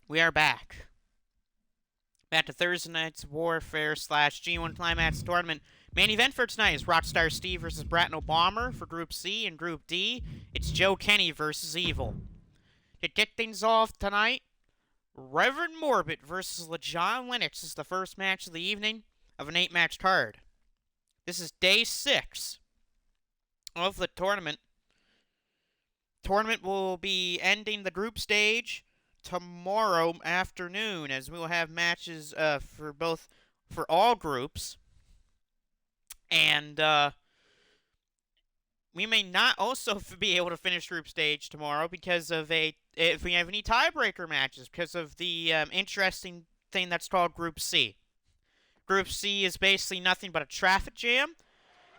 We are back. Back to Thursday night's Warfare / G1 Climax Tournament. Main event for tonight is Rockstar Steve versus Bratno Bomber for Group C. And Group D, it's Joe Kenny versus Evil. To kick things off tonight, Reverend Morbid versus LeJon Lennox is the first match of the evening of an 8-match card. This is day 6 of the tournament. Tournament will be ending the group stage tomorrow afternoon, as we will have matches for all groups, and we may not also be able to finish group stage tomorrow because of if we have any tiebreaker matches, because of the interesting thing that's called Group C. Group C is basically nothing but a traffic jam.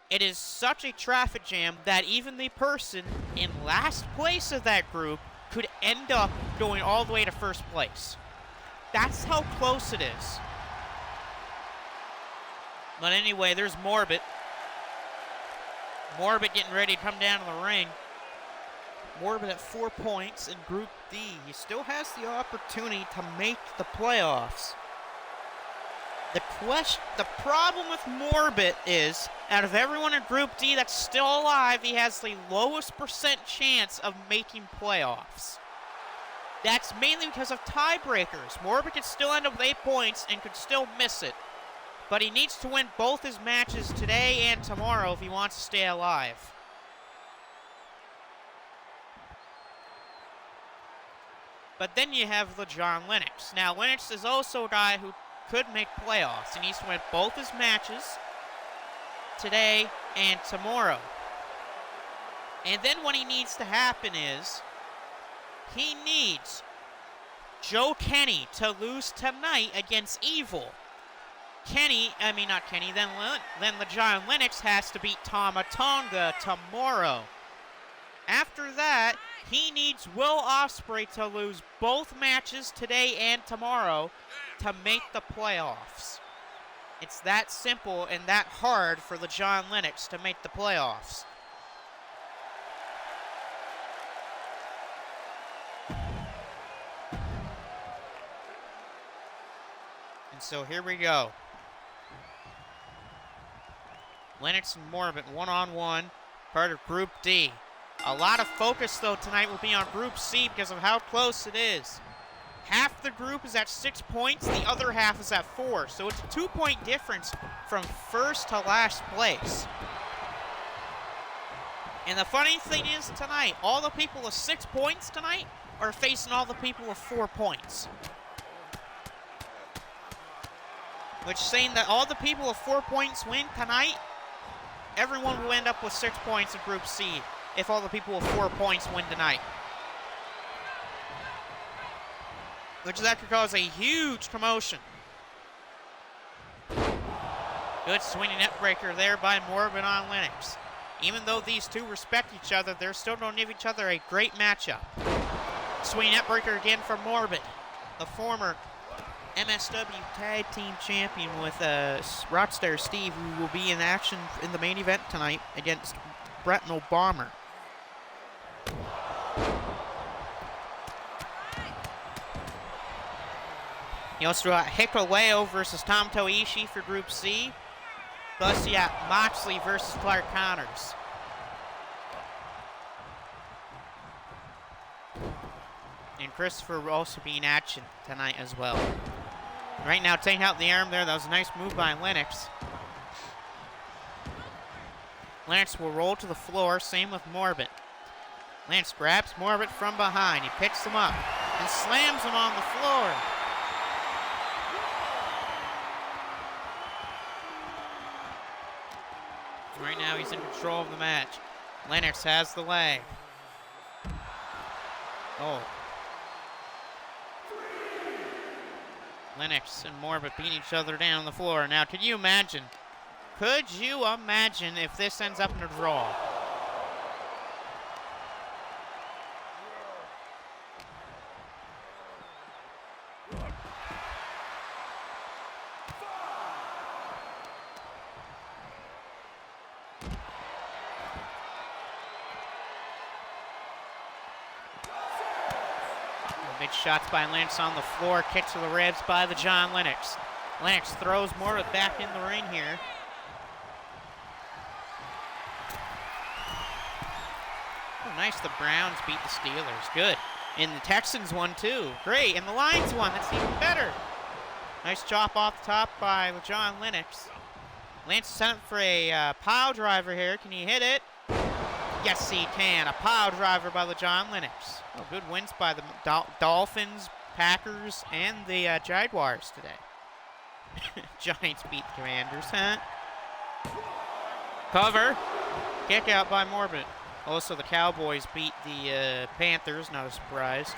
It is such a traffic jam that even the person in last place of that group could end up going all the way to first place. That's how close it is. But anyway, there's Morbid. Morbid getting ready to come down to the ring. Morbid at 4 points in Group D. He still has the opportunity to make the playoffs. The problem with Morbid is, out of everyone in Group D that's still alive, he has the lowest % chance of making playoffs. That's mainly because of tiebreakers. Morbid could still end up with 8 points and could still miss it. But he needs to win both his matches today and tomorrow if he wants to stay alive. But then you have LeJon Lennox. Now, Lennox is also a guy who could make playoffs. He needs to win both his matches today and tomorrow. And then what he needs to happen is he needs Joe Kenny to lose tonight against Evil. Then LeJon Lennox has to beat Tama Tonga tomorrow. After that, he needs Will Ospreay to lose both matches today and tomorrow to make the playoffs. It's that simple and that hard for LeJon Lennox to make the playoffs. And so here we go. Lennox and Morbid one-on-one, part of Group D. A lot of focus, though, tonight will be on Group C because of how close it is. Half the group is at 6 points, the other half is at 4. So it's a 2-point difference from first to last place. And the funny thing is tonight, all the people with 6 points tonight are facing all the people with 4 points. Which saying that all the people with 4 points win tonight, everyone will end up with 6 points in Group C if all the people with 4 points win tonight. Which that could cause a huge commotion. Good swinging net breaker there by Morbid on Lennox. Even though these two respect each other, they're still going to give each other a great matchup. Swinging net breaker again for Morbid, the former MSW Tag Team Champion with Rockstar Steve, who will be in action in the main event tonight against Bratno Bomber. You also got Hikuleo versus Tom Toishi for Group C. Plus you got Moxley versus Clark Connors. And Christopher will also be in action tonight as well. Right now, taking out the arm there. That was a nice move by Lennox. Lennox will roll to the floor. Same with Morbid. Lennox grabs Morbid from behind. He picks him up and slams him on the floor. Right now, he's in control of the match. Lennox has the leg. Oh. Lennox and Morbid beating each other down on the floor. Now, could you imagine if this ends up in a draw? Nice shots by Lennox on the floor. Kick to the ribs by the John Lennox. Lennox throws Morbid back in the ring here. Oh, nice. The Browns beat the Steelers. Good. And the Texans won too. Great. And the Lions won. That's even better. Nice chop off the top by John Lennox. Lance sent for a pile driver here. Can he hit it? Yes, he can. A pile driver by John Lennox. Oh, good wins by the Dolphins, Packers, and the Jaguars today. Giants beat the Commanders, huh? Cover. Kick out by Morbid. Also, the Cowboys beat the Panthers. Not a surprise.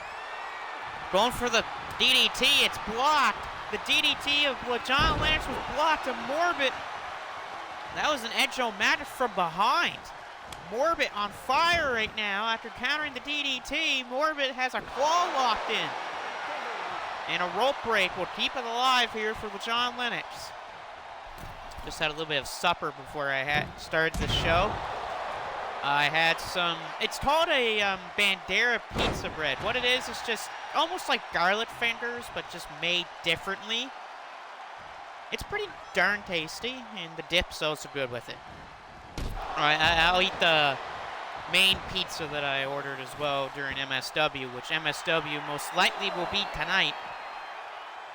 Going for the DDT. It's blocked. The DDT of John Lennox was blocked to Morbid. That was an edge-o-matic from behind. Morbid on fire right now after countering the DDT. Morbid has a claw locked in. And a rope break will keep it alive here for John Lennox. Just had a little bit of supper before I started the show. I had some, it's called a Bandera pizza bread. What it is just almost like garlic fingers, but just made differently. It's pretty darn tasty, and the dip's also good with it. All right, I'll eat the main pizza that I ordered as well during MSW, which MSW most likely will be tonight.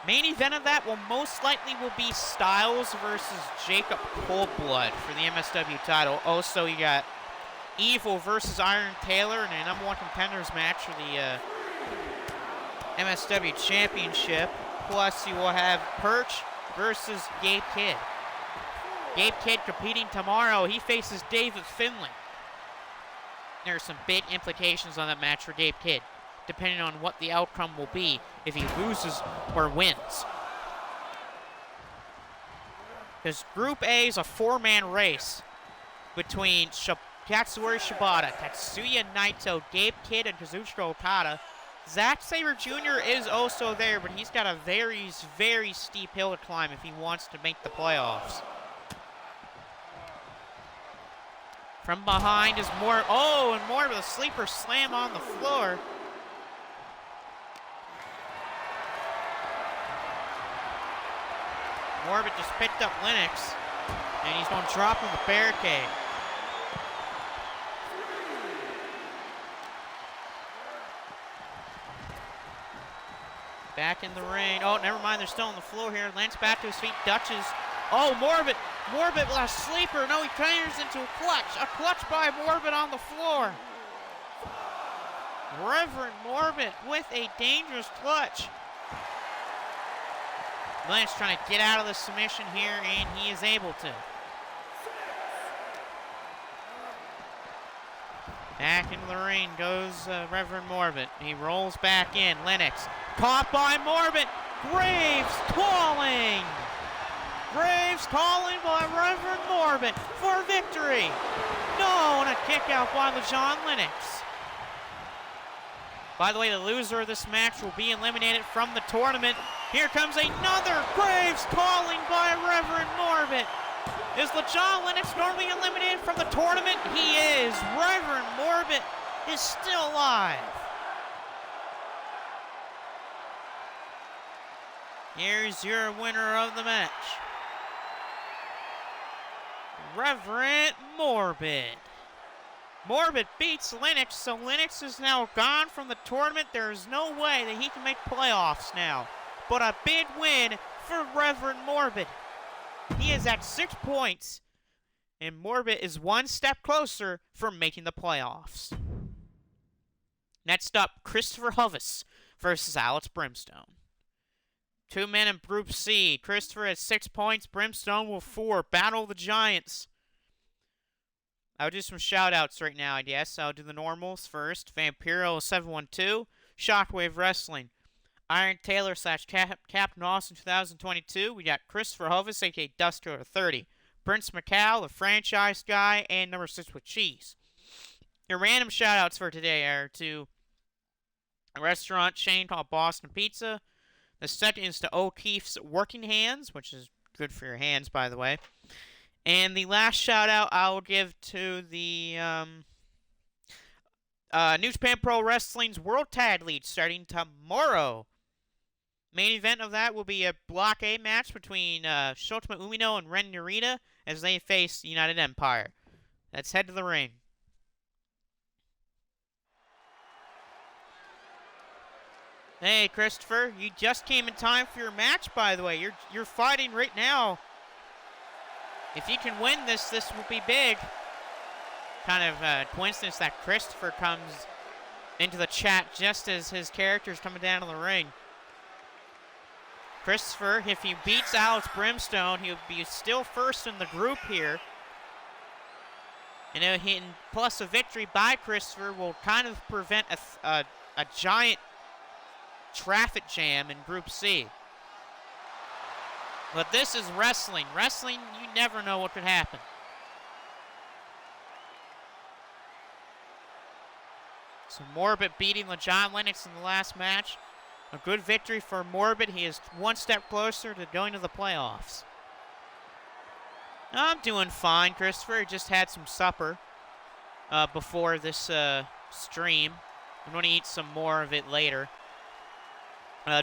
Main event of that will most likely be Styles versus Jacob Coldblood for the MSW title. Also, you got Evil versus Iron Taylor in a #1 contenders match for the MSW Championship. Plus, you will have Perch versus Gabe Kidd. Gabe Kidd competing tomorrow. He faces David Finlay. There are some big implications on that match for Gabe Kidd, depending on what the outcome will be if he loses or wins. Because Group A is a 4-man race between Katsuyori Shibata, Tatsuya Naito, Gabe Kidd, and Kazuchika Okada. Zack Sabre Jr. is also there, but he's got a very, very steep hill to climb if he wants to make the playoffs. From behind is more, and more with a sleeper slam on the floor. Morbid just picked up Lennox, and he's going to drop him the barricade. Back in the ring. Oh, never mind. They're still on the floor here. Lance back to his feet. Dutches. Oh, Morbid. Morbid with a sleeper. No, he turns into a clutch. A clutch by Morbid on the floor. Reverend Morbid with a dangerous clutch. Lance trying to get out of the submission here, and he is able to. Back into the ring goes Reverend Morbid. He rolls back in. Lennox caught by Morbid. Graves calling. Graves calling by Reverend Morbid for victory. No, and a kick out by John Lennox. By the way, the loser of this match will be eliminated from the tournament. Here comes another Graves calling by Reverend Morbid. Is John Lennox going to be eliminated from the tournament? He is. Reverend Morbid is still alive. Here's your winner of the match. Reverend Morbid. Morbid beats Lennox, so Lennox is now gone from the tournament. There is no way that he can make playoffs now. But a big win for Reverend Morbid. He is at 6 points, and Morbid is one step closer from making the playoffs. Next up, Christopher Hovis versus Alex Brimstone. 2 men in Group C. Christopher has 6 points, Brimstone with 4. Battle of the Giants. I'll do some shout-outs right now, I guess. I'll do the normals first. Vampiro 712, Shockwave Wrestling. Iron Taylor / Captain Austin 2022. We got Christopher Hovis, a.k.a. Duster 30. Prince McCall, the franchise guy, and number 6 with Cheese. Your random shout-outs for today are to a restaurant chain called Boston Pizza. The second is to O'Keefe's Working Hands, which is good for your hands, by the way. And the last shout-out I will give to the New Japan Pro Wrestling's World Tag League starting tomorrow. Main event of that will be a Block A match between Shotama Umino and Ren Narita as they face United Empire. Let's head to the ring. Hey, Christopher, you just came in time for your match, by the way. You're fighting right now. If you can win this, this will be big. Kind of coincidence that Christopher comes into the chat just as his character's coming down to the ring. Christopher, if he beats Alex Brimstone, he'll be still first in the group here. And plus a victory by Christopher will kind of prevent a giant traffic jam in Group C. But this is wrestling. Wrestling, you never know what could happen. So Morbid beating LeJon Lennox in the last match. A good victory for Morbid. He is one step closer to going to the playoffs. I'm doing fine, Christopher. Just had some supper before this stream. I'm going to eat some more of it later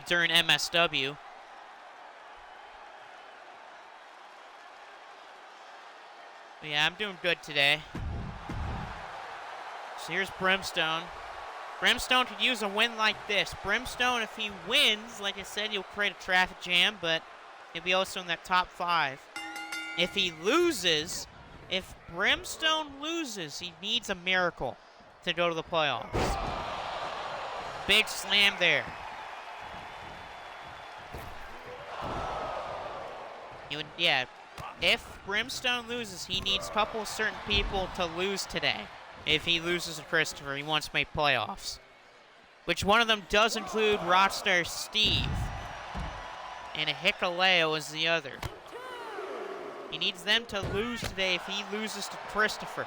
during MSW. But yeah, I'm doing good today. So here's Brimstone. Brimstone could use a win like this. Brimstone, if he wins, like I said, he'll create a traffic jam, but he'll be also in that top 5. If he loses, if Brimstone loses, he needs a miracle to go to the playoffs. Big slam there. If Brimstone loses, he needs a couple of certain people to lose today. If he loses to Christopher, he wants to make playoffs. Which one of them does include Rockstar Steve. And a Hikuleo is the other. He needs them to lose today if he loses to Christopher.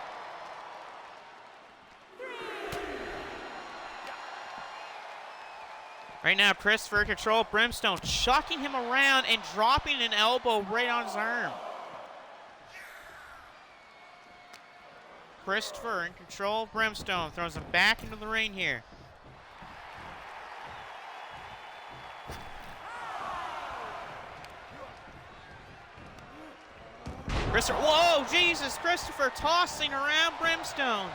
Right now, Christopher control Brimstone, chucking him around and dropping an elbow right on his arm. Christopher in control of Brimstone, throws him back into the ring here. Christopher, whoa, Jesus, Christopher tossing around Brimstone.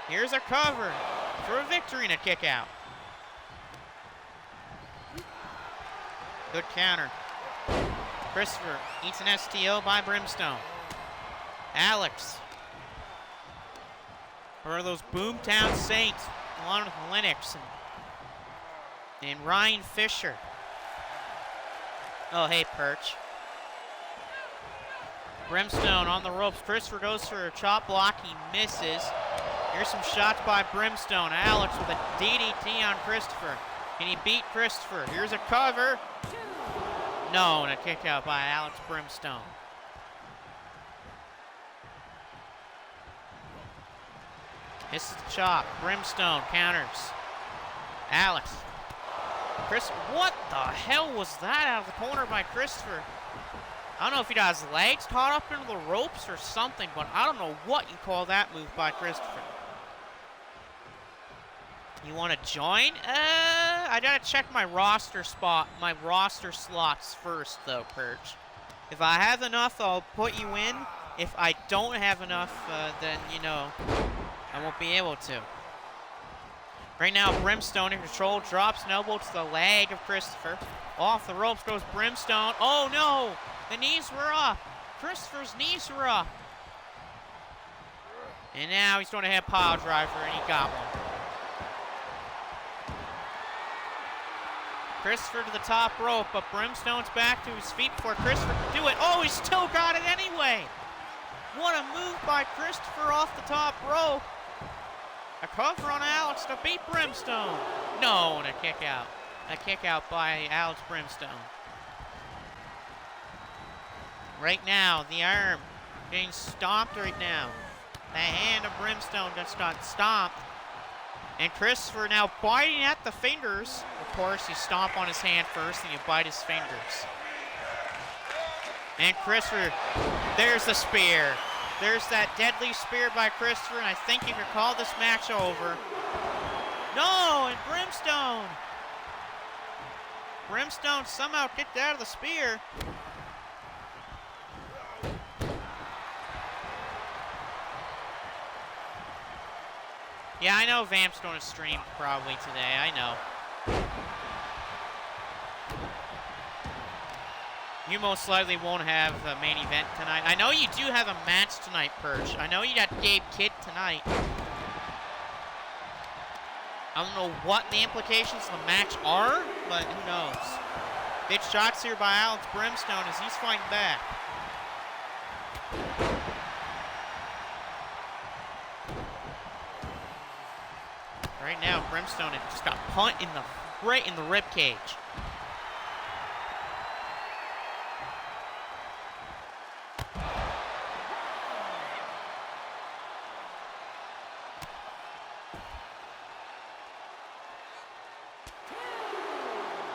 Here's a cover for a victory and a kick out. Good counter. Christopher eats an STO by Brimstone. Alex. Or those Boomtown Saints, along with Lennox and Ryan Fisher. Oh, hey, Perch. Brimstone on the ropes. Christopher goes for a chop block. He misses. Here's some shots by Brimstone. Alex with a DDT on Christopher. Can he beat Christopher? Here's a cover. No, and a kick out by Alex Brimstone. Misses the chop. Brimstone counters. Alex. Chris, what the hell was that out of the corner by Christopher? I don't know if he got his legs caught up into the ropes or something, but I don't know what you call that move by Christopher. You want to join? I gotta check my roster slots first, though, Perch. If I have enough, I'll put you in. If I don't have enough, then, you know, I won't be able to. Right now, Brimstone in control, drops an elbow to the leg of Christopher. Off the ropes goes Brimstone. Oh, no! The knees were up. Christopher's knees were up. And now he's going to have pile driver, and he got one. Christopher to the top rope, but Brimstone's back to his feet before Christopher can do it. Oh, he still got it anyway. What a move by Christopher off the top rope. A cover on Alex to beat Brimstone. No, and a kick out. A kick out by Alex Brimstone. Right now, the arm getting stomped right now. The hand of Brimstone just got stomped. And Christopher now biting at the fingers. Of course, you stomp on his hand first and you bite his fingers. And Christopher, there's the spear. There's that deadly spear by Christopher, and I think you can call this match over. No, and Brimstone. Brimstone somehow kicked out of the spear. Yeah, I know Vamp's going to stream probably today, I know. You most likely won't have a main event tonight. I know you do have a match tonight, Perch. I know you got Gabe Kidd tonight. I don't know what the implications of the match are, but who knows. Big shots here by Alex Brimstone as he's fighting back. Right now, Brimstone just got punt right in the rib cage.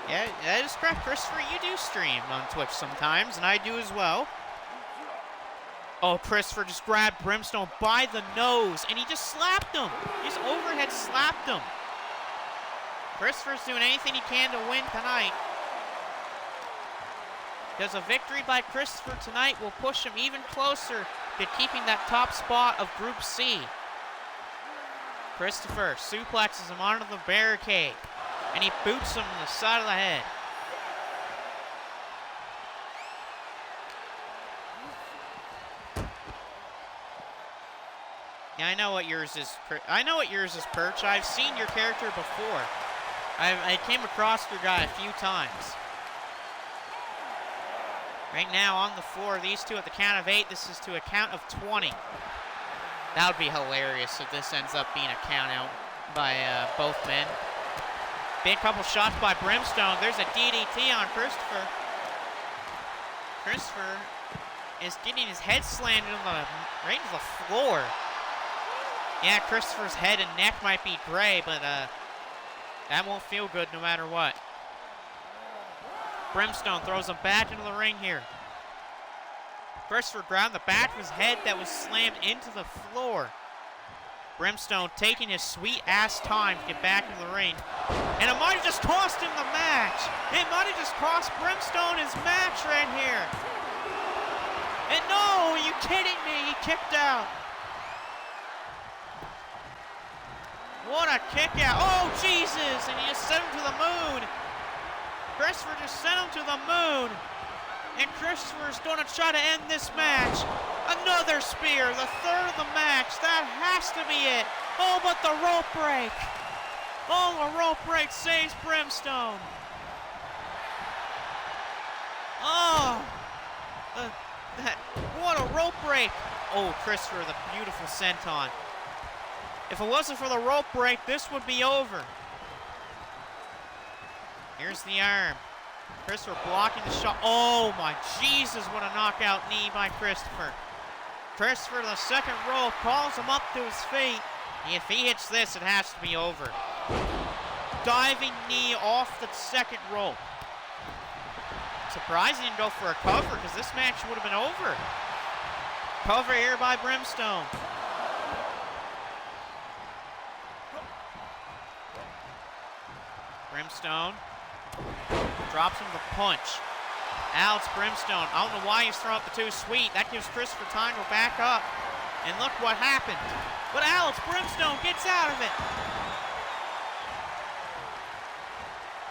Yeah, that is correct, Christopher. You do stream on Twitch sometimes, and I do as well. Oh, Christopher just grabbed Brimstone by the nose, and he just slapped him. He just overhead slapped him. Christopher's doing anything he can to win tonight. Because a victory by Christopher tonight will push him even closer to keeping that top spot of Group C. Christopher suplexes him onto the barricade, and he boots him in the side of the head. Yeah, I know what yours is. I know what yours is, Perch. I've seen your character before. I came across your guy a few times. Right now on the floor, these two at the count of 8. This is to a count of 20. That would be hilarious if this ends up being a count out by both men. Big couple shots by Brimstone. There's a DDT on Christopher. Christopher is getting his head slammed right into the floor. Yeah, Christopher's head and neck might be gray, but that won't feel good no matter what. Brimstone throws him back into the ring here. Christopher grabbed the back of his head that was slammed into the floor. Brimstone taking his sweet ass time to get back into the ring. And it might have just cost him the match. It might have just cost Brimstone his match right here. And no, are you kidding me? He kicked out. What a kick out. Oh, Jesus. And he just sent him to the moon. Christopher just sent him to the moon. And Christopher's going to try to end this match. Another spear, the third of the match. That has to be it. Oh, but the rope break. Oh, the rope break saves Brimstone. Oh, what a rope break. Oh, Christopher, the beautiful senton. If it wasn't for the rope break, this would be over. Here's the arm. Christopher blocking the shot. Oh my Jesus, what a knockout knee by Christopher. Christopher to the second rope, calls him up to his feet. If he hits this, it has to be over. Diving knee off the second rope. Surprised he didn't go for a cover, because this match would have been over. Cover here by Brimstone. Brimstone drops him the punch. Alex Brimstone, I don't know why he's throwing up the too sweet. That gives Christopher time to back up. And look what happened. But Alex Brimstone gets out of it.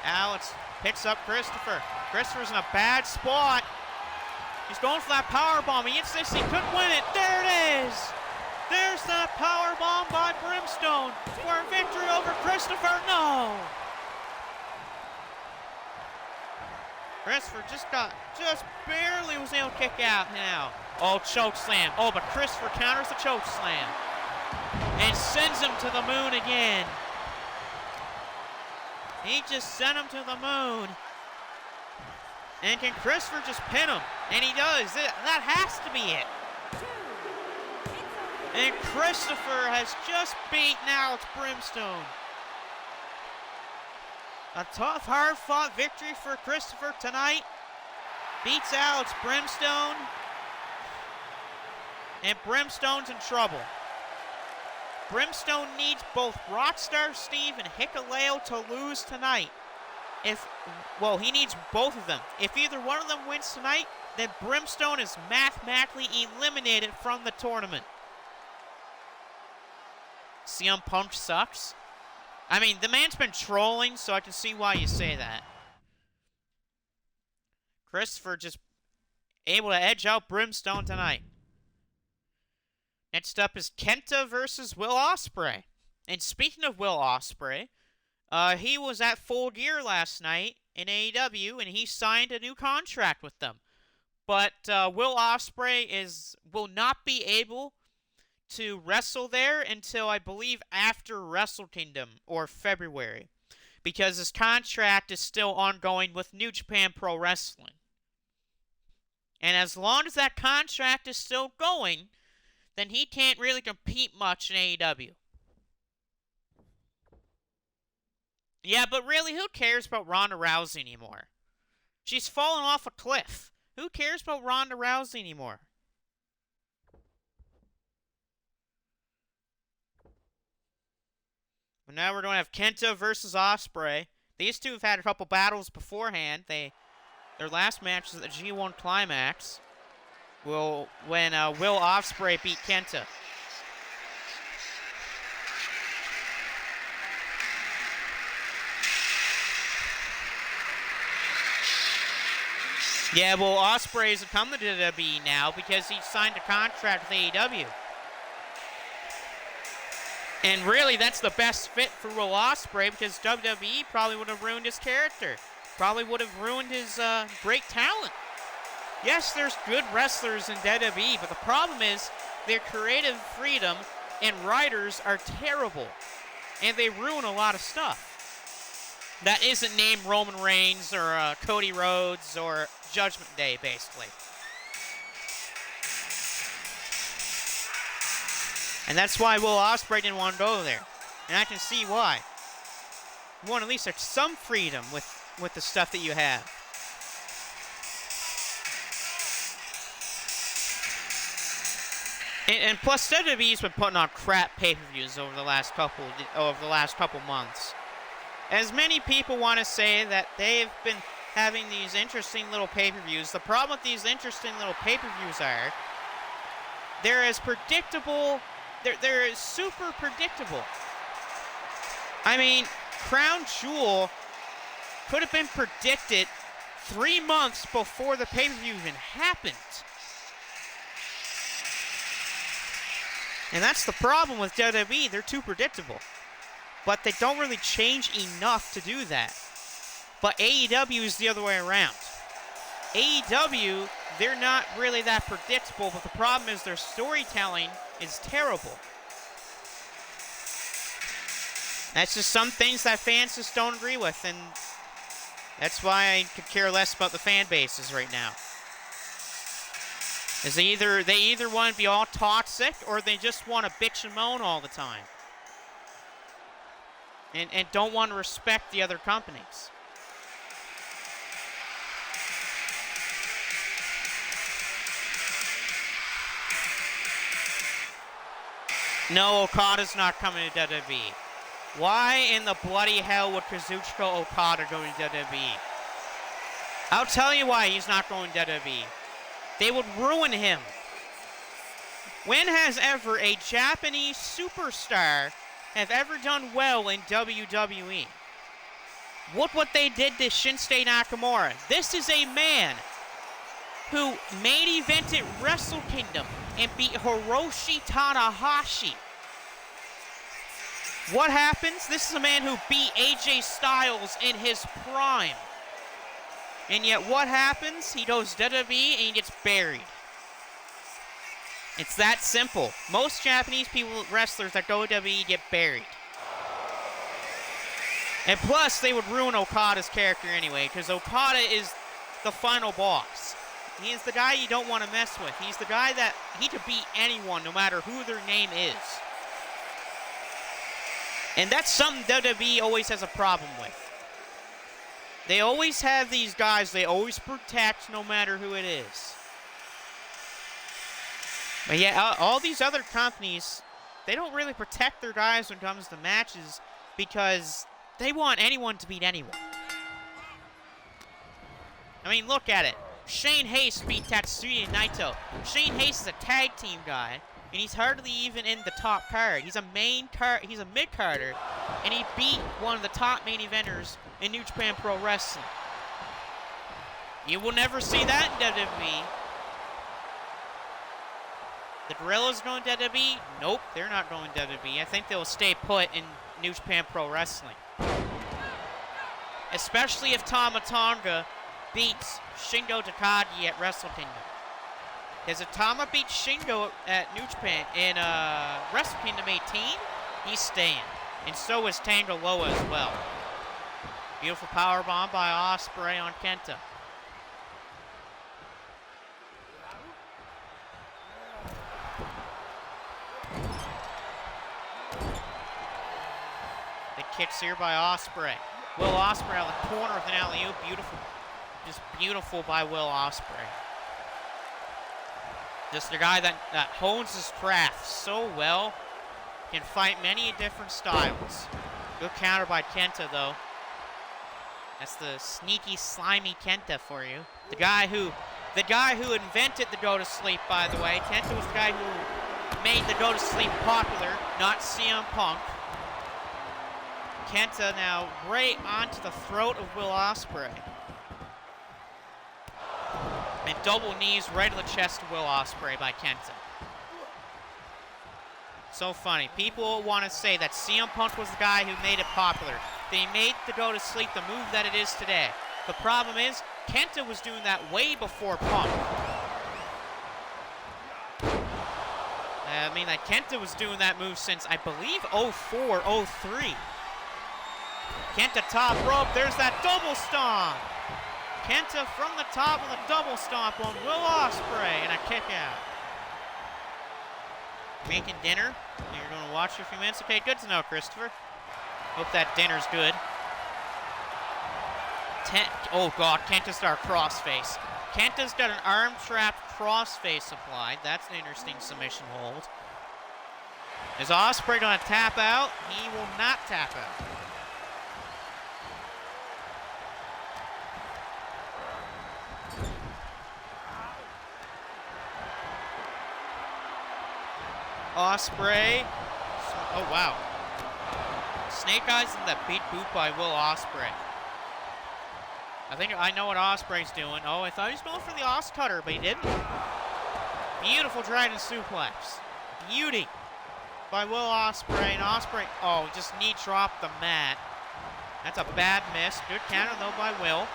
Alex picks up Christopher. Christopher's in a bad spot. He's going for that power bomb. He hits this, he could win it. There it is. There's that power bomb by Brimstone for a victory over Christopher. No. Christopher just barely was able to kick out now. Oh, choke slam. Oh, but Christopher counters the choke slam and sends him to the moon again. He just sent him to the moon. And can Christopher just pin him? And he does. That has to be it. And Christopher has just beaten Alex Brimstone. A tough, hard-fought victory for Christopher tonight. Beats Alex Brimstone. And Brimstone's in trouble. Brimstone needs both Rockstar Steve and Hikuleo to lose tonight. He needs both of them. If either one of them wins tonight, then Brimstone is mathematically eliminated from the tournament. CM Punk sucks. I mean, the man's been trolling, so I can see why you say that. Christopher just able to edge out Brimstone tonight. Next up is Kenta versus Will Ospreay. And speaking of Will Ospreay, he was at Full Gear last night in AEW, and he signed a new contract with them. But Will Ospreay will not be able to wrestle there until, I believe, after Wrestle Kingdom or February, because his contract is still ongoing with New Japan Pro Wrestling. And as long as that contract is still going, then he can't really compete much in AEW. Yeah, but really, who cares about Ronda Rousey anymore? She's fallen off a cliff. Who cares about Ronda Rousey anymore? But now we're going to have Kenta versus Ospreay. These two have had a couple battles beforehand. Their last match is at the G1 Climax. When Will Ospreay beat Kenta. Yeah, well, Ospreay's come to WWE now because he signed a contract with AEW. And really, that's the best fit for Will Ospreay because WWE probably would have ruined his character. Probably would have ruined his great talent. Yes, there's good wrestlers in WWE, but the problem is their creative freedom and writers are terrible. And they ruin a lot of stuff. That isn't named Roman Reigns or Cody Rhodes or Judgment Day, basically. And that's why Will Ospreay didn't want to go there. And I can see why. You want at least some freedom with the stuff that you have. And plus, WWE's been putting on crap pay-per-views over the last couple months. As many people want to say that they've been having these interesting little pay-per-views, the problem with these interesting little pay-per-views are they're as predictable. They're super predictable. I mean, Crown Jewel could have been predicted 3 months before the pay-per-view even happened. And that's the problem with WWE. They're too predictable. But they don't really change enough to do that. But AEW is the other way around. AEW, they're not really that predictable, but the problem is their storytelling is terrible. That's just some things that fans just don't agree with, and that's why I could care less about the fan bases right now. Is they either want to be all toxic or they just want to bitch and moan all the time. And don't want to respect the other companies. No, Okada's not coming to WWE. Why in the bloody hell would Kazuchika Okada go to WWE? I'll tell you why he's not going to WWE. They would ruin him. When has ever a Japanese superstar have ever done well in WWE? Look what they did to Shinsuke Nakamura. This is a man who main evented Wrestle Kingdom and beat Hiroshi Tanahashi. What happens? This is a man who beat AJ Styles in his prime. And yet what happens? He goes WWE and he gets buried. It's that simple. Most Japanese wrestlers that go to WWE get buried. And plus, they would ruin Okada's character anyway, because Okada is the final boss. He is the guy you don't want to mess with. He's the guy that he could beat anyone, no matter who their name is. And that's something WWE always has a problem with. They always have these guys they always protect no matter who it is. But yeah, all these other companies, they don't really protect their guys when it comes to matches because they want anyone to beat anyone. I mean, look at it. Shane Hayes beat Tatsuya Naito. Shane Hayes is a tag team guy, and he's hardly even in the top card. He's a he's a mid-carder, and he beat one of the top main eventers in New Japan Pro Wrestling. You will never see that in WWE. The Guerrillas going to WWE? Nope, they're not going to WWE. I think they'll stay put in New Japan Pro Wrestling. Especially if Tama Tonga beats Shingo Takagi at Wrestle Kingdom. Because if Tama beats Shingo at New Japan in Wrestle Kingdom 18, he's staying. And so is Tanga Loa as well. Beautiful powerbomb by Ospreay on Kenta. The kicks here by Ospreay. Will Ospreay on the corner with an alley-oop. Beautiful. Just beautiful by Will Ospreay. Just a guy that hones his craft so well. Can fight many different styles. Good counter by Kenta, though. That's the sneaky, slimy Kenta for you. The guy who invented the go to sleep, by the way. Kenta was the guy who made the go to sleep popular, not CM Punk. Kenta now right onto the throat of Will Ospreay. And double knees right to the chest of Will Ospreay by Kenta. So funny. People want to say that CM Punk was the guy who made it popular. They made the go to sleep the move that it is today. The problem is, Kenta was doing that way before Punk. I mean, like, Kenta was doing that move since, I believe, 04, 03. Kenta top rope, there's that double stomp. Kenta from the top with a double stomp on Will Ospreay and a kick out. Making dinner? You're going to watch for a few minutes? Okay, good to know, Christopher. Hope that dinner's good. Oh, God, Kenta's got a crossface. Kenta's got an arm-trapped crossface applied. That's an interesting submission hold. Is Ospreay going to tap out? He will not tap out. Ospreay. Oh, wow. Snake Eyes and that beat boot by Will Ospreay. I think I know what Ospreay's doing. Oh, I thought he was going for the Os Cutter, but he didn't. Beautiful Dragon Suplex. Beauty by Will Ospreay. And Ospreay, oh, just knee dropped the mat. That's a bad miss. Good counter, though, by Will.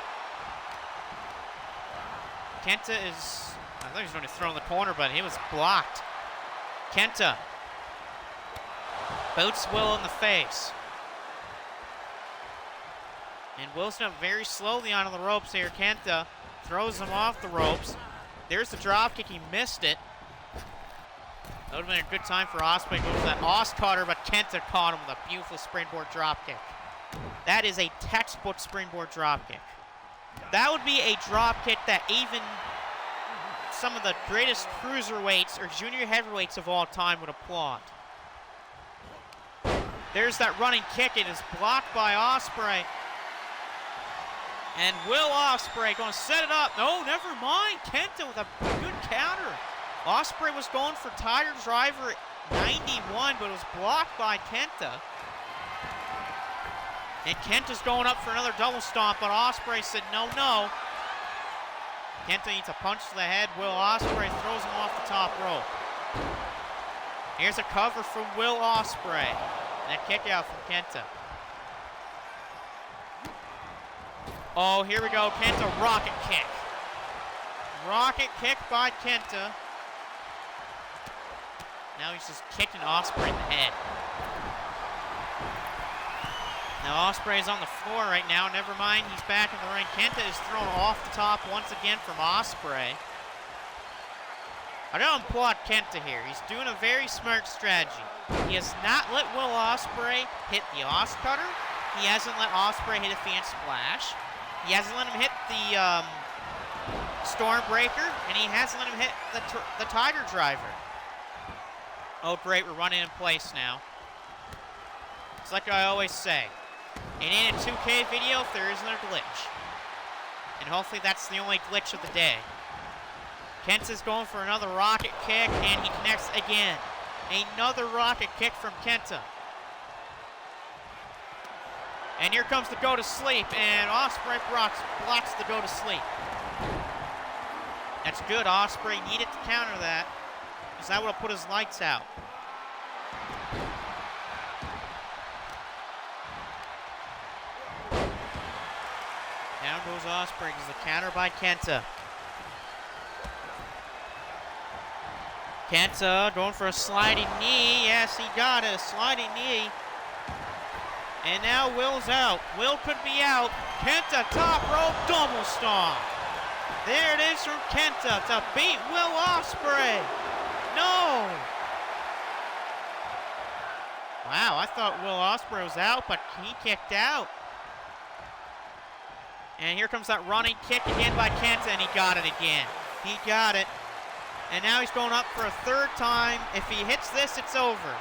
Kenta is, I thought he was going to throw in the corner, but he was blocked. Kenta boots Will in the face. And Will's up very slowly onto the ropes here. Kenta throws him off the ropes. There's the dropkick. He missed it. That would have been a good time for Ospreay to go for that Os Cutter, but Kenta caught him with a beautiful springboard dropkick. That is a textbook springboard dropkick. That would be a dropkick that even some of the greatest cruiserweights or junior heavyweights of all time would applaud. There's that running kick. It is blocked by Ospreay. And Will Ospreay going to set it up. No, never mind. Kenta with a good counter. Ospreay was going for Tiger Driver at 91, but it was blocked by Kenta. And Kenta's going up for another double stomp, but Ospreay said no, no. Kenta needs a punch to the head. Will Ospreay throws him off the top rope. Here's a cover from Will Ospreay. And a kick out from Kenta. Oh, here we go. Kenta rocket kick. Rocket kick by Kenta. Now he's just kicking Ospreay in the head. Now Ospreay's on the floor right now. Never mind, he's back in the ring. Kenta is thrown off the top once again from Ospreay. I don't applaud Kenta here. He's doing a very smart strategy. He has not let Will Ospreay hit the Os Cutter. He hasn't let Ospreay hit a Fiend Splash. He hasn't let him hit the Stormbreaker, and he hasn't let him hit the Tiger Driver. Oh, great, we're running in place now. It's like I always say. It ain't a 2K video if there isn't a glitch. And hopefully that's the only glitch of the day. Kenta's going for another rocket kick, and he connects again. Another rocket kick from Kenta. And here comes the go to sleep, and Ospreay blocks the go to sleep. That's good. Ospreay needed to counter that, because that would have put his lights out. Down goes Ospreay, because the counter by Kenta. Kenta going for a sliding knee. Yes, he got it. A sliding knee. And now Will's out. Will could be out. Kenta top rope double stomp. There it is from Kenta to beat Will Ospreay. No. Wow, I thought Will Ospreay was out, but he kicked out. And here comes that running kick again by Kenta, and he got it again. He got it. And now he's going up for a third time. If he hits this, it's over.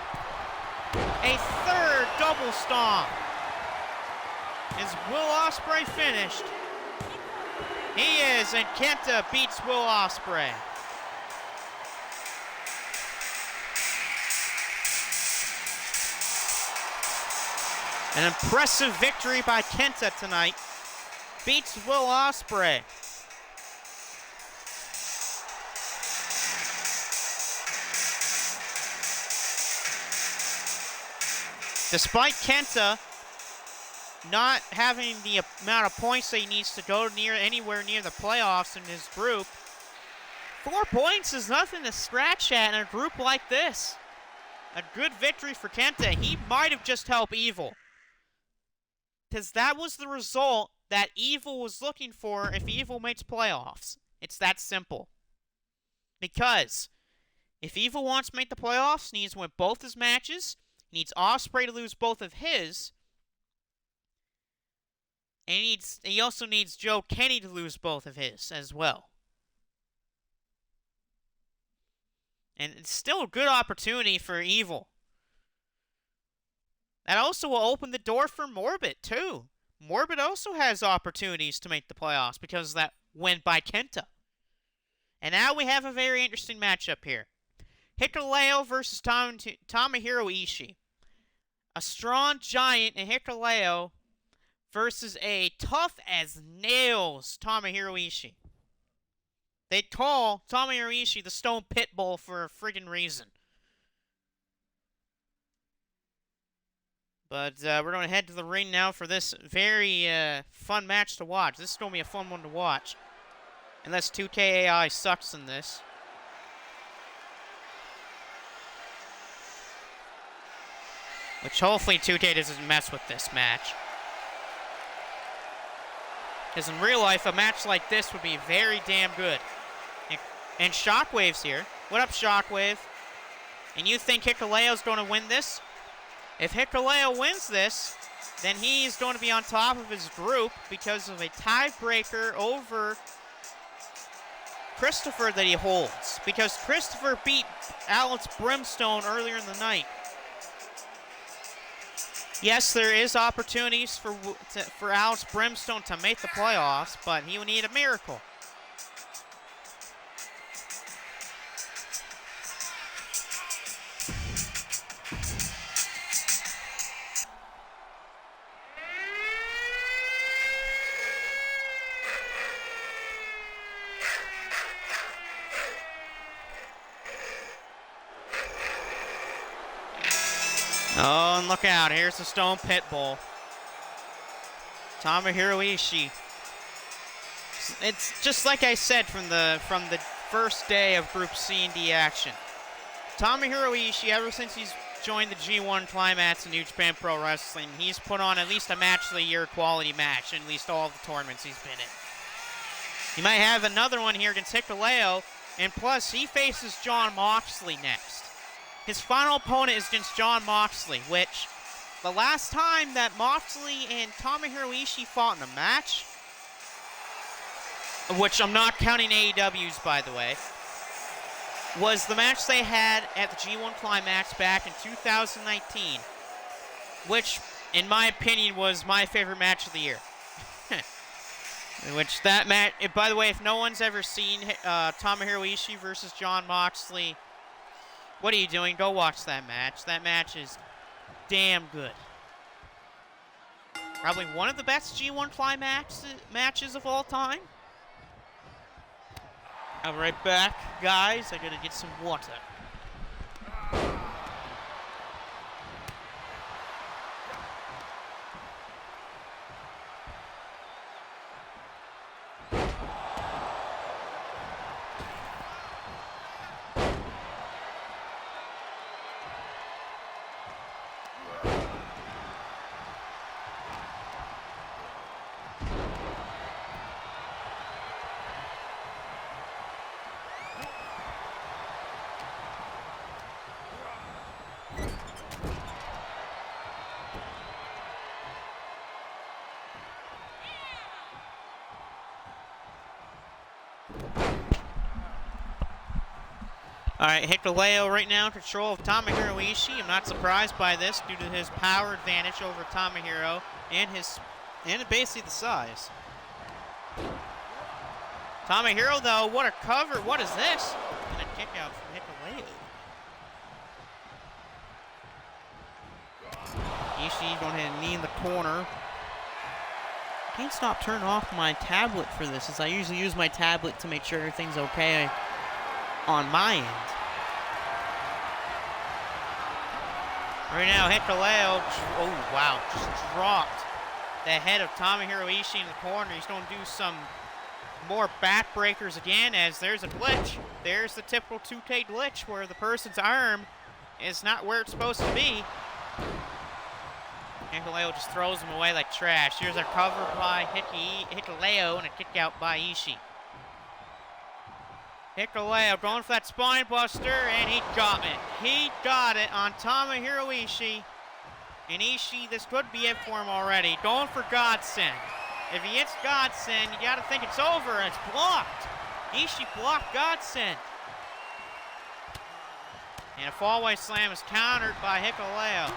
A third double stomp. Is Will Ospreay finished? He is, and Kenta beats Will Ospreay. An impressive victory by Kenta tonight. Beats Will Ospreay. Despite Kenta not having the amount of points that he needs to go anywhere near the playoffs in his group, 4 points is nothing to scratch at in a group like this. A good victory for Kenta. He might have just helped Evil, because that was the result that Evil was looking for if Evil makes playoffs. It's that simple. Because if Evil wants to make the playoffs, he needs to win both his matches. He needs Ospreay to lose both of his. And he also needs Joe Kenny to lose both of his as well. And it's still a good opportunity for Evil. That also will open the door for Morbid, too. Morbid also has opportunities to make the playoffs because of that win by Kenta. And now we have a very interesting matchup here. Hikuleo versus Tomohiro Ishii. A strong giant in Hikuleo versus a tough as nails Tomohiro Ishii. They call Tomohiro Ishii the Stone Pitbull for a friggin' reason. But we're going to head to the ring now for this very fun match to watch. This is going to be a fun one to watch. Unless 2K AI sucks in this. Which hopefully 2K doesn't mess with this match. Because in real life, a match like this would be very damn good. And Shockwave's here. What up, Shockwave? And you think Hikuleo's going to win this? If Hikuleo wins this, then he's going to be on top of his group because of a tiebreaker over Christopher that he holds. Because Christopher beat Alex Brimstone earlier in the night. Yes, there is opportunities for Alex Brimstone to make the playoffs, but he will need a miracle. Oh, and look out. Here's the Stone Pitbull. Tomohiro Ishii. It's just like I said from the first day of Group C and D action. Tomohiro Ishii, ever since he's joined the G1 Climax in New Japan Pro Wrestling, he's put on at least a match of the year quality match in at least all of the tournaments he's been in. He might have another one here against Hikuleo, and plus he faces Jon Moxley next. His final opponent is against Jon Moxley, which the last time that Moxley and Tomohiro Ishii fought in a match, which I'm not counting AEW's, by the way, was the match they had at the G1 Climax back in 2019, which, in my opinion, was my favorite match of the year. Which that match, by the way, if no one's ever seen Tomohiro Ishii versus Jon Moxley, what are you doing? Go watch that match. That match is damn good. Probably one of the best G1 Climax matches of all time. I'll be right back, guys. I gotta get some water. Alright, Hikuleo right now in control of Tomohiro Ishii. I'm not surprised by this due to his power advantage over Tomohiro and basically the size. Tomohiro, though, what a cover. What is this? And a kick out from Hikuleo. Ishii going ahead and knee in the corner. I can't stop turning off my tablet for this, as I usually use my tablet to make sure everything's okay on my end. Right now, Hikuleo, oh wow, just dropped the head of Tomohiro Ishii in the corner. He's going to do some more backbreakers again, as there's a glitch. There's the typical 2K glitch where the person's arm is not where it's supposed to be. Hikuleo just throws him away like trash. Here's a cover by Hikuleo and a kick out by Ishii. Hikuleo going for that spine buster, and he got it. He got it on Tomohiro Ishii. And Ishii, this could be it for him already. Going for Godsend. If he hits Godsend, you gotta think it's over, and it's blocked. Ishii blocked Godsend. And a fallaway slam is countered by Hikuleo.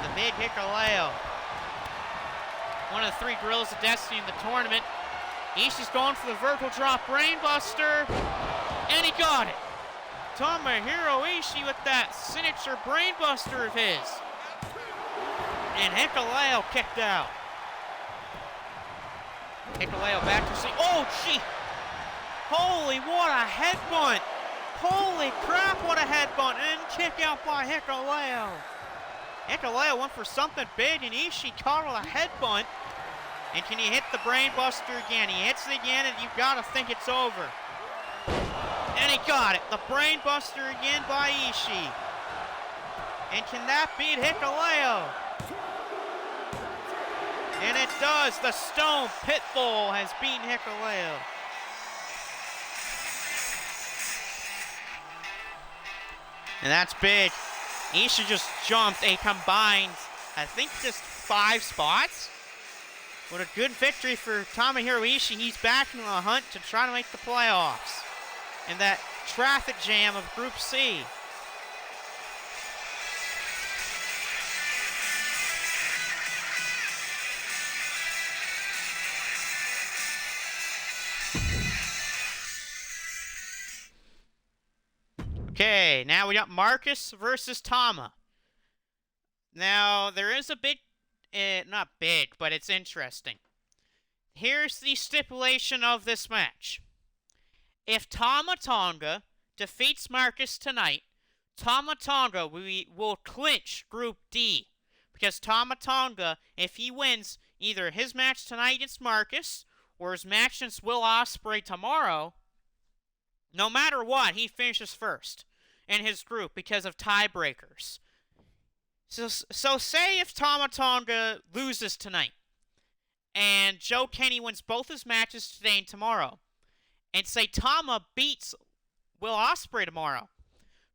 The big Hikuleo. One of the 3 Gorillas of Destiny in the tournament. Ishii's going for the vertical drop brainbuster, and he got it. Tomohiro Ishii with that signature brainbuster of his. And Hikuleo kicked out. Hikuleo back to see. Oh, gee. Holy, what a headbutt. Holy crap, what a headbutt. And kick out by Hikuleo. Hikuleo went for something big, and Ishii caught with a headbutt. And can he hit the brainbuster again? He hits it again, and you've got to think it's over. And he got it. The brainbuster again by Ishii. And can that beat Hikuleo? And it does. The Stone Pitbull has beaten Hikuleo. And that's big. Ishii just jumped a combined, I think, just 5 spots. What a good victory for Tomohiro Ishii. He's back in the hunt to try to make the playoffs. And that traffic jam of Group C. Okay, now we got Marcus versus Tama. Now, there is a big, not big, but it's interesting. Here's the stipulation of this match. If Tama Tonga defeats Marcus tonight, Tama Tonga will clinch Group D. Because Tama Tonga, if he wins either his match tonight against Marcus or his match against Will Ospreay tomorrow, no matter what, he finishes first in his group because of tiebreakers. So say if Tama Tonga loses tonight and Joe Kenny wins both his matches today and tomorrow, and say Tama beats Will Ospreay tomorrow,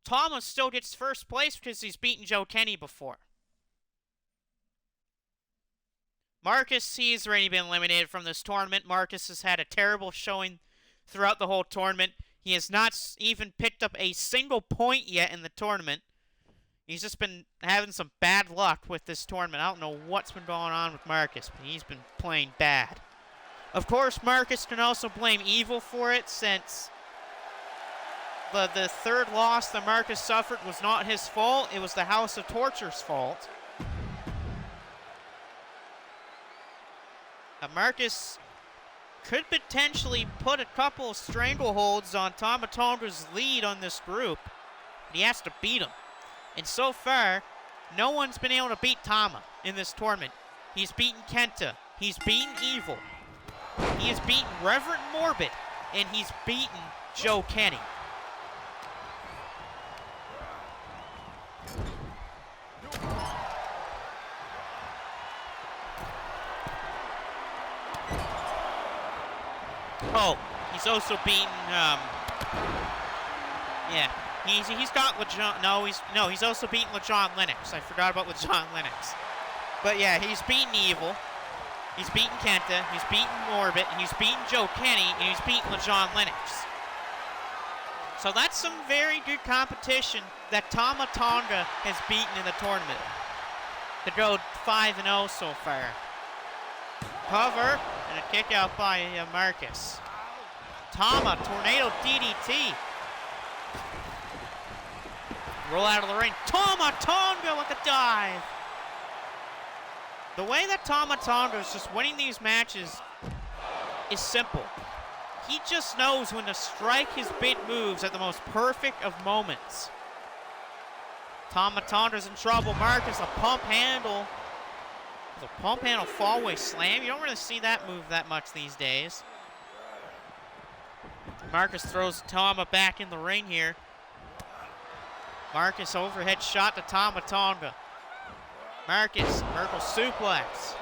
Tama still gets first place because he's beaten Joe Kenny before. Marcus, he's already been eliminated from this tournament. Marcus has had a terrible showing throughout the whole tournament. He has not even picked up a single point yet in the tournament. He's just been having some bad luck with this tournament. I don't know what's been going on with Marcus, but he's been playing bad. Of course, Marcus can also blame Evil for it, since the third loss that Marcus suffered was not his fault. It was the House of Torture's fault. Marcus could potentially put a couple of strangleholds on Tama Tonga's lead on this group. But he has to beat him. And so far, no one's been able to beat Tama in this tournament. He's beaten Kenta. He's beaten Evil. He has beaten Reverend Morbid. And he's beaten Joe Kenny. Oh, he's also beaten, yeah, he's got LeJon, he's also beaten LeJon Lennox. I forgot about LeJon Lennox. But yeah, he's beaten Evil, he's beaten Kenta, he's beaten Morbid, he's beaten Joe Kenny, and he's beaten LeJon Lennox. So that's some very good competition that Tama Tonga has beaten in the tournament. To go 5-0 so far. Cover, and a kick out by Marcus. Tama, tornado DDT. Roll out of the ring. Tama Tonga with the dive. The way that Tama Tonga is just winning these matches is simple. He just knows when to strike his big moves at the most perfect of moments. Tama Tonga's in trouble. Marcus, a pump handle. The pump handle fallaway slam. You don't really see that move that much these days. Marcus throws Tama back in the ring here. Marcus overhead shot to Tama Tonga. Marcus, vertical suplex.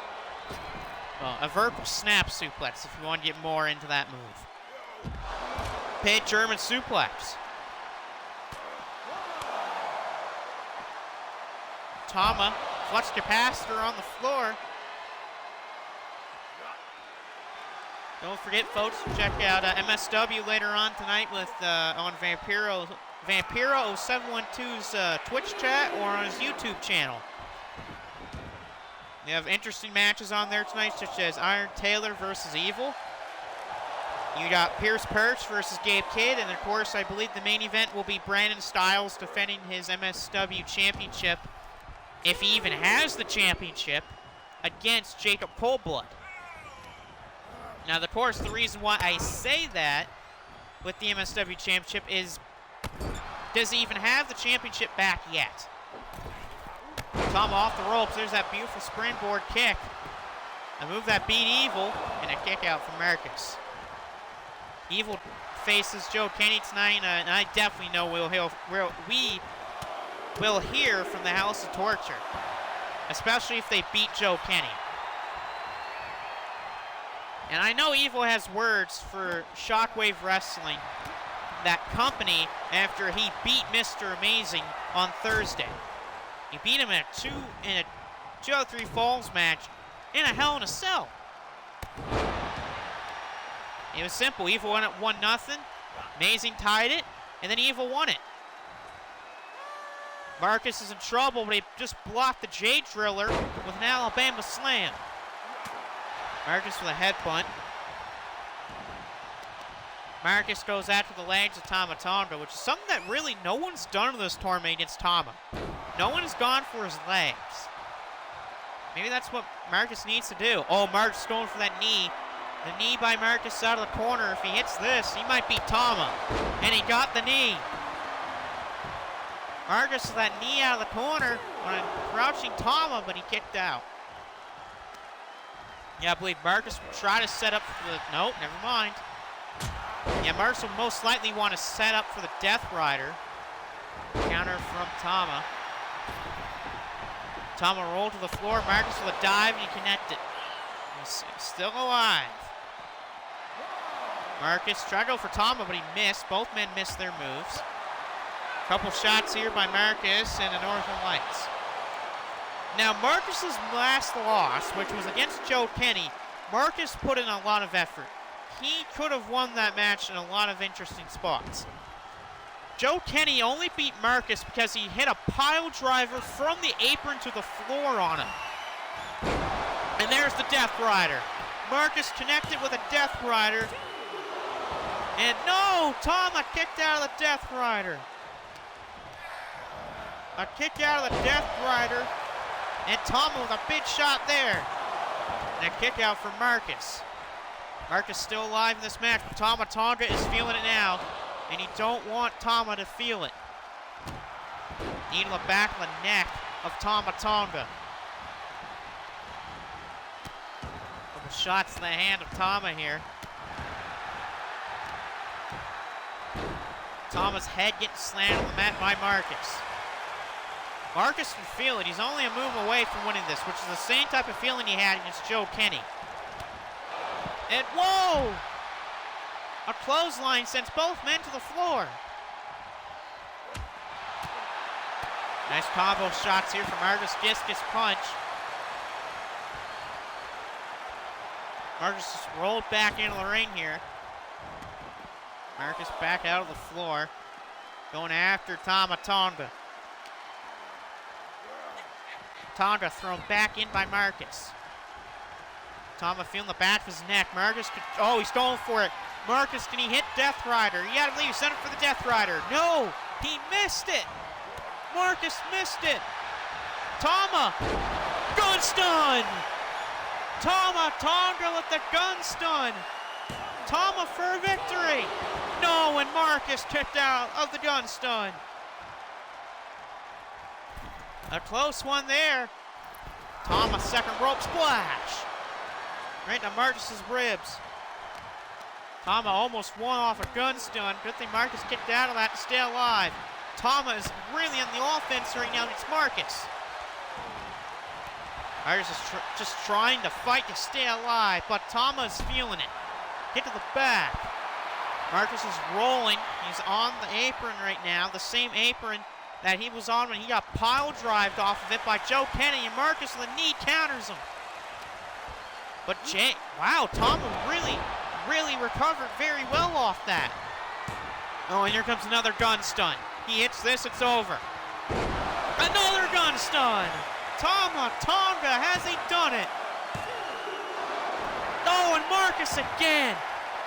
Well, a vertical snap suplex if you want to get more into that move. Pit German suplex. Tama, flux capacitor on the floor. Don't forget, folks, to check out MSW later on tonight with on Vampiro712's Twitch chat or on his YouTube channel. They have interesting matches on there tonight, such as Iron Taylor versus Evil. You got Pierce Perch versus Gabe Kidd, and of course, I believe the main event will be Brandon Styles defending his MSW championship, if he even has the championship, against Jacob Coldblood. Now, of course, the reason why I say that with the MSW championship is, does he even have the championship back yet? Tama off the ropes. There's that beautiful springboard kick. A move that beat Evil, and a kick out from Marcus. Evil faces Joe Kenny tonight, and I definitely know we will hear from the House of Torture, especially if they beat Joe Kenny. And I know Evil has words for Shockwave Wrestling, that company, after he beat Mr. Amazing on Thursday. He beat him in a 2 out of 3 falls match in a Hell in a Cell. It was simple. Evil won it 1-0. Amazing tied it, and then Evil won it. Marcus is in trouble, but he just blocked the Jade Driller with an Alabama Slam. Marcus with a headbutt. Marcus goes after the legs of Tama Tonga, which is something that really no one's done in this tournament against Tama. No one has gone for his legs. Maybe that's what Marcus needs to do. Oh, Marcus going for that knee. The knee by Marcus out of the corner. If he hits this, he might beat Tama. And he got the knee. Marcus with that knee out of the corner on a crouching Tama, but he kicked out. Yeah, I believe Marcus will try to set up for the... Nope, never mind. Yeah, Marcus will most likely want to set up for the Death Rider. Counter from Tama. Tama rolled to the floor. Marcus with a dive, and he connected. He's still alive. Marcus tried to go for Tama, but he missed. Both men missed their moves. Couple shots here by Marcus and the Northern Lights. Now, Marcus's last loss, which was against Joe Kenny, Marcus put in a lot of effort. he could have won that match in a lot of interesting spots. Joe Kenny only beat Marcus because he hit a pile driver from the apron to the floor on him. And there's the Death Rider. Marcus connected with a Death Rider. And no, Tama kicked out of the Death Rider. A kick out of the Death Rider. And Tama with a big shot there. And a kick out for Marcus. Marcus still alive in this match, but Tama Tonga is feeling it now. And you don't want Tama to feel it. Knee to the back of the neck of Tama Tonga. Couple shots in the hand of Tama here. Tama's head getting slammed on the mat by Marcus. Marcus can feel it. He's only a move away from winning this, which is the same type of feeling he had against Joe Kenny. And whoa! A clothesline sends both men to the floor. Nice combo shots here from Marcus. Discus punch. Marcus just rolled back into the ring here. Marcus back out of the floor. Going after Tama Tonga. Tonga thrown back in by Marcus. Tama feeling the back of his neck. Marcus, oh, he's going for it. Marcus, can he hit Death Rider? You gotta believe he sent it for the Death Rider. No, he missed it. Marcus missed it. Tama, gun stun. Tama Tonga with the gun stun. Tama for victory. No, and Marcus kicked out of the gun stun. A close one there. Tama second rope splash. Right to Marcus's ribs. Tama almost won off a gun stun. Good thing Marcus kicked out of that to stay alive. Tama is really on the offense right now against Marcus. Marcus is just trying to fight to stay alive, but Tama is feeling it. Hit to the back. Marcus is rolling. He's on the apron right now, the same apron that he was on when he got pile drived off of it by Joe Kenny, and Marcus with a knee counters him. But wow, Tama really recovered very well off that. Oh, and here comes another gun stun. He hits this, it's over. Another gun stun. Tama Tonga, has he done it? Oh, and Marcus again.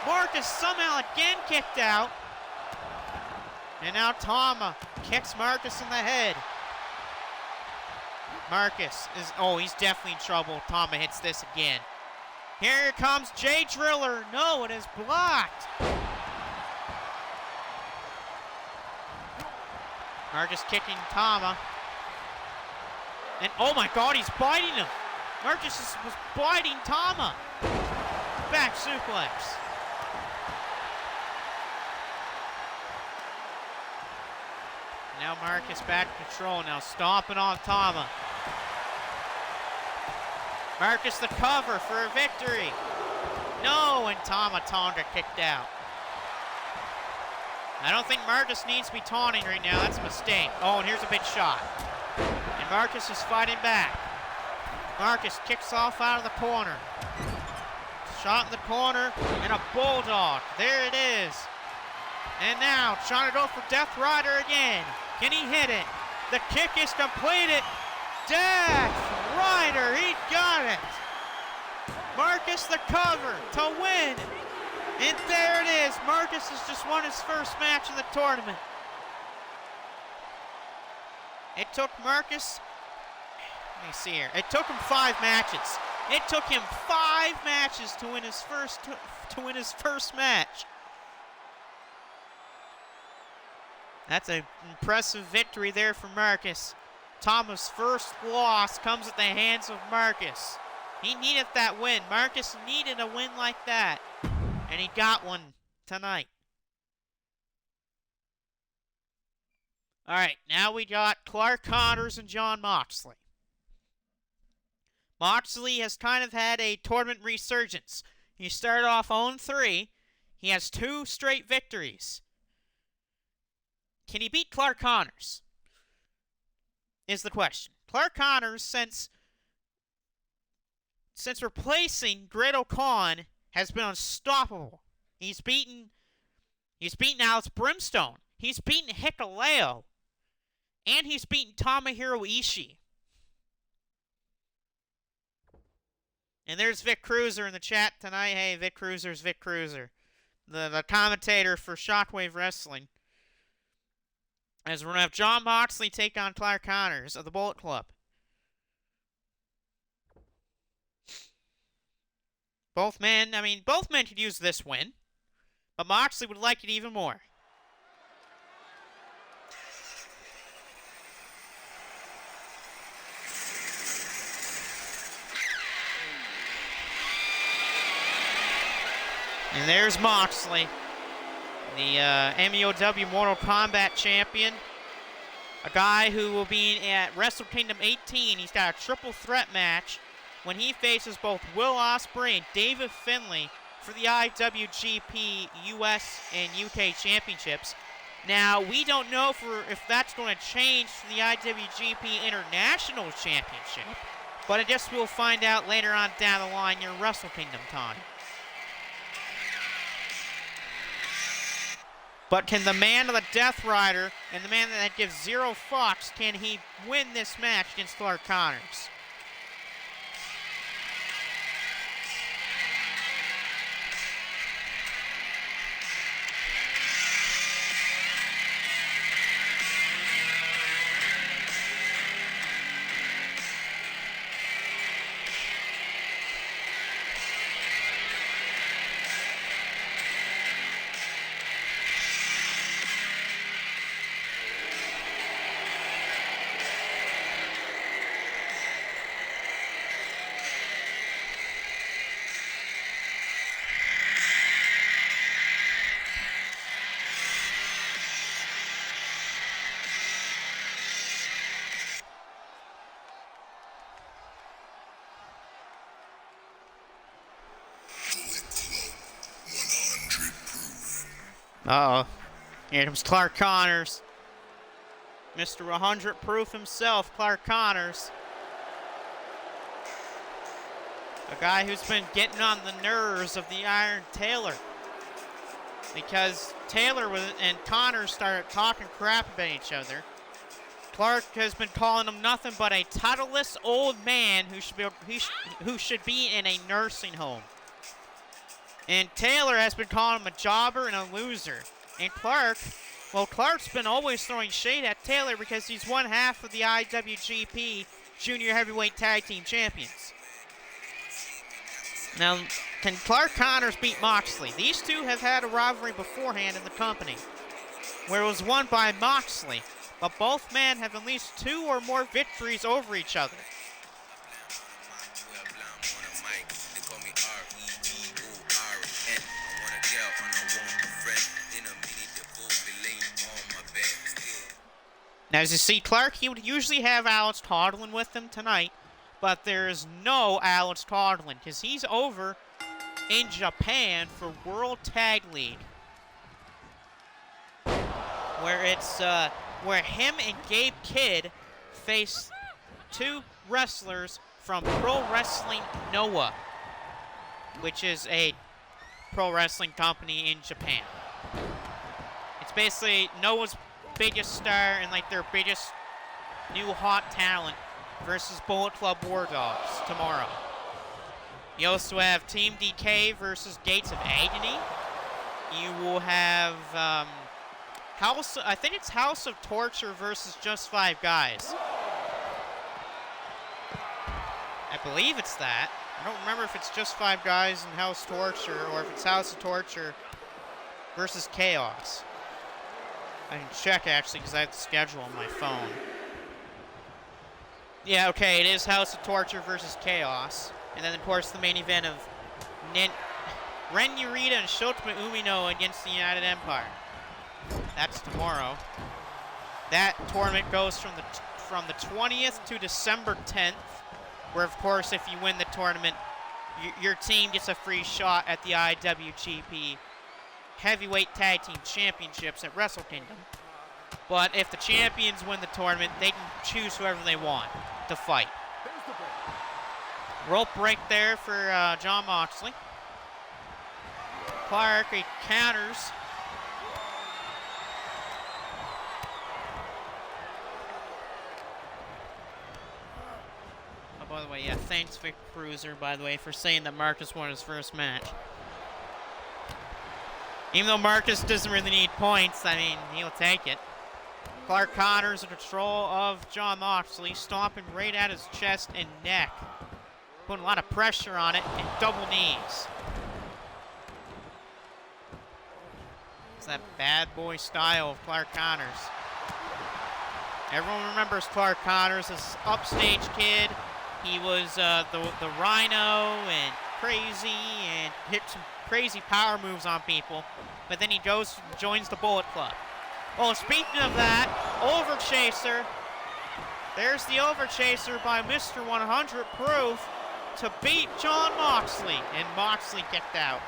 Marcus somehow again kicked out. And now Tama kicks Marcus in the head. Marcus is, oh, he's definitely in trouble. Tama hits this again. Here comes Jay Driller. No, it is blocked. Marcus kicking Tama. And oh my God, he's biting him. Marcus was biting Tama. Back suplex. Now Marcus back in control, now stomping on Tama. Marcus the cover for a victory. No, and Tama Tonga kicked out. I don't think Marcus needs to be taunting right now, that's a mistake. Oh, and here's a big shot. And Marcus is fighting back. Marcus kicks off out of the corner. Shot in the corner, and a bulldog. There it is. And now, trying to go for Death Rider again. Can he hit it? The kick is completed. Death Rider, he got it. Marcus the cover to win. And there it is. Marcus has just won his first match in the tournament. It took Marcus, let me see here. It took him 5 matches. It took him 5 matches to win his first match. That's an impressive victory there for Marcus. Tama's first loss comes at the hands of Marcus. He needed that win. Marcus needed a win like that. And he got one tonight. Alright, now we got Clark Connors and Jon Moxley. Moxley has kind of had a tournament resurgence. He started off 0-3. He has 2 straight victories. Can he beat Clark Connors? Is the question. Clark Connors, since replacing Great O'Khan, has been unstoppable. He's beaten Alex Brimstone. He's beaten Hikuleo. And he's beaten Tomohiro Ishii. And there's Vic Cruiser in the chat tonight. Hey, Vic Cruiser's Vic Cruiser, the commentator for Shockwave Wrestling. As we're going to have Jon Moxley take on Clark Connors of the Bullet Club. Both men could use this win, but Moxley would like it even more. And there's Moxley, the MEOW Mortal Kombat champion. A guy who will be at Wrestle Kingdom 18. He's got a triple threat match when he faces both Will Ospreay and David Finlay for the IWGP US and UK championships. Now, we don't know if that's going to change for the IWGP International Championship, but I guess we'll find out later on down the line near Wrestle Kingdom time. But can the man of the Death Rider and the man that gives zero fucks, can he win this match against Clark Connors? Uh-oh. Here comes Clark Connors. Mr. 100 proof himself, Clark Connors. A guy who's been getting on the nerves of the Iron Taylor. Because Taylor and Connors started talking crap about each other. Clark has been calling him nothing but a titleless old man who should be in a nursing home. And Taylor has been calling him a jobber and a loser. And Clark's been always throwing shade at Taylor because he's one half of the IWGP Junior Heavyweight Tag Team Champions. Now, can Clark Connors beat Moxley? These two have had a rivalry beforehand in the company, where it was won by Moxley, but both men have at least 2 or more victories over each other. Now, as you see, Clark, he would usually have Alex Coughlin with him tonight, but there is no Alex Coughlin because he's over in Japan for World Tag League, where him and Gabe Kidd face 2 wrestlers from Pro Wrestling Noah, which is a pro wrestling company in Japan. It's basically Noah's biggest star and like their biggest new hot talent versus Bullet Club War Dogs tomorrow. You also have Team DK versus Gates of Agony. You will have I think it's House of Torture versus Just 5 Guys. I believe it's that. I don't remember if it's Just 5 Guys and House Torture or if it's House of Torture versus Chaos. I can check, actually, because I have the schedule on my phone. Yeah, okay, it is House of Torture versus Chaos. And then, of course, the main event of Ren Narita and Shotaro Umino against the United Empire. That's tomorrow. That tournament goes from the 20th to December 10th, where, of course, if you win the tournament, your team gets a free shot at the IWGP Heavyweight Tag Team Championships at Wrestle Kingdom. But if the champions win the tournament, they can choose whoever they want to fight. Rope break there for Jon Moxley. Clark, he counters. Oh, by the way, yeah, thanks Vic Cruiser, by the way, for saying that Marcus won his first match. Even though Marcus doesn't really need points, I mean, he'll take it. Clark Connors in control of Jon Moxley, stomping right at his chest and neck. Putting a lot of pressure on it and double knees. It's that bad boy style of Clark Connors. Everyone remembers Clark Connors as upstage kid. He was the Rhino and crazy and hit some crazy power moves on people. But then he goes and joins the Bullet Club. Well, speaking of that, Overchaser. There's the Overchaser by Mr. 100 Proof to beat Jon Moxley. And Moxley kicked out.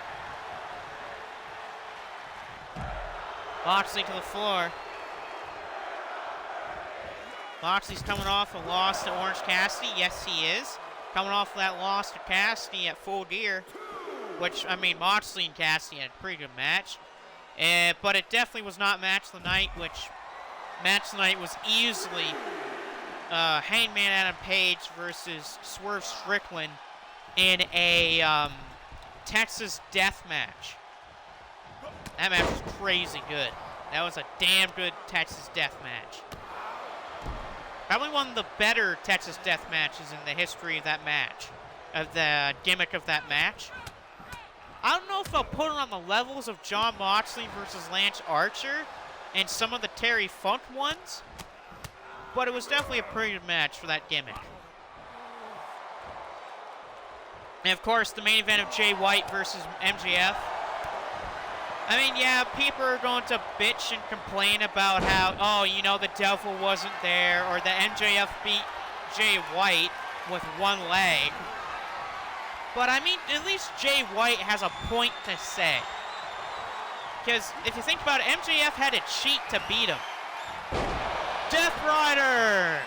Moxley to the floor. Moxley's coming off a loss to Orange Cassidy. Yes, he is. Coming off that loss to Cassidy at Full Gear. Which, I mean, Moxley and Cassidy had a pretty good match. But it definitely was not Match of the Night, which Match of the Night was easily Hangman Adam Page versus Swerve Strickland in a Texas Death Match. That match was crazy good. That was a damn good Texas Death Match. Probably one of the better Texas Death Matches in the history of that match, of the gimmick of that match. I don't know if I'll put it on the levels of Jon Moxley versus Lance Archer and some of the Terry Funk ones, but it was definitely a pretty good match for that gimmick. And of course, the main event of Jay White versus MJF. I mean, yeah, people are going to bitch and complain about how, oh, you know, the devil wasn't there, or that MJF beat Jay White with one leg. But, I mean, at least Jay White has a point to say. Because if you think about it, MJF had to cheat to beat him. Death Rider!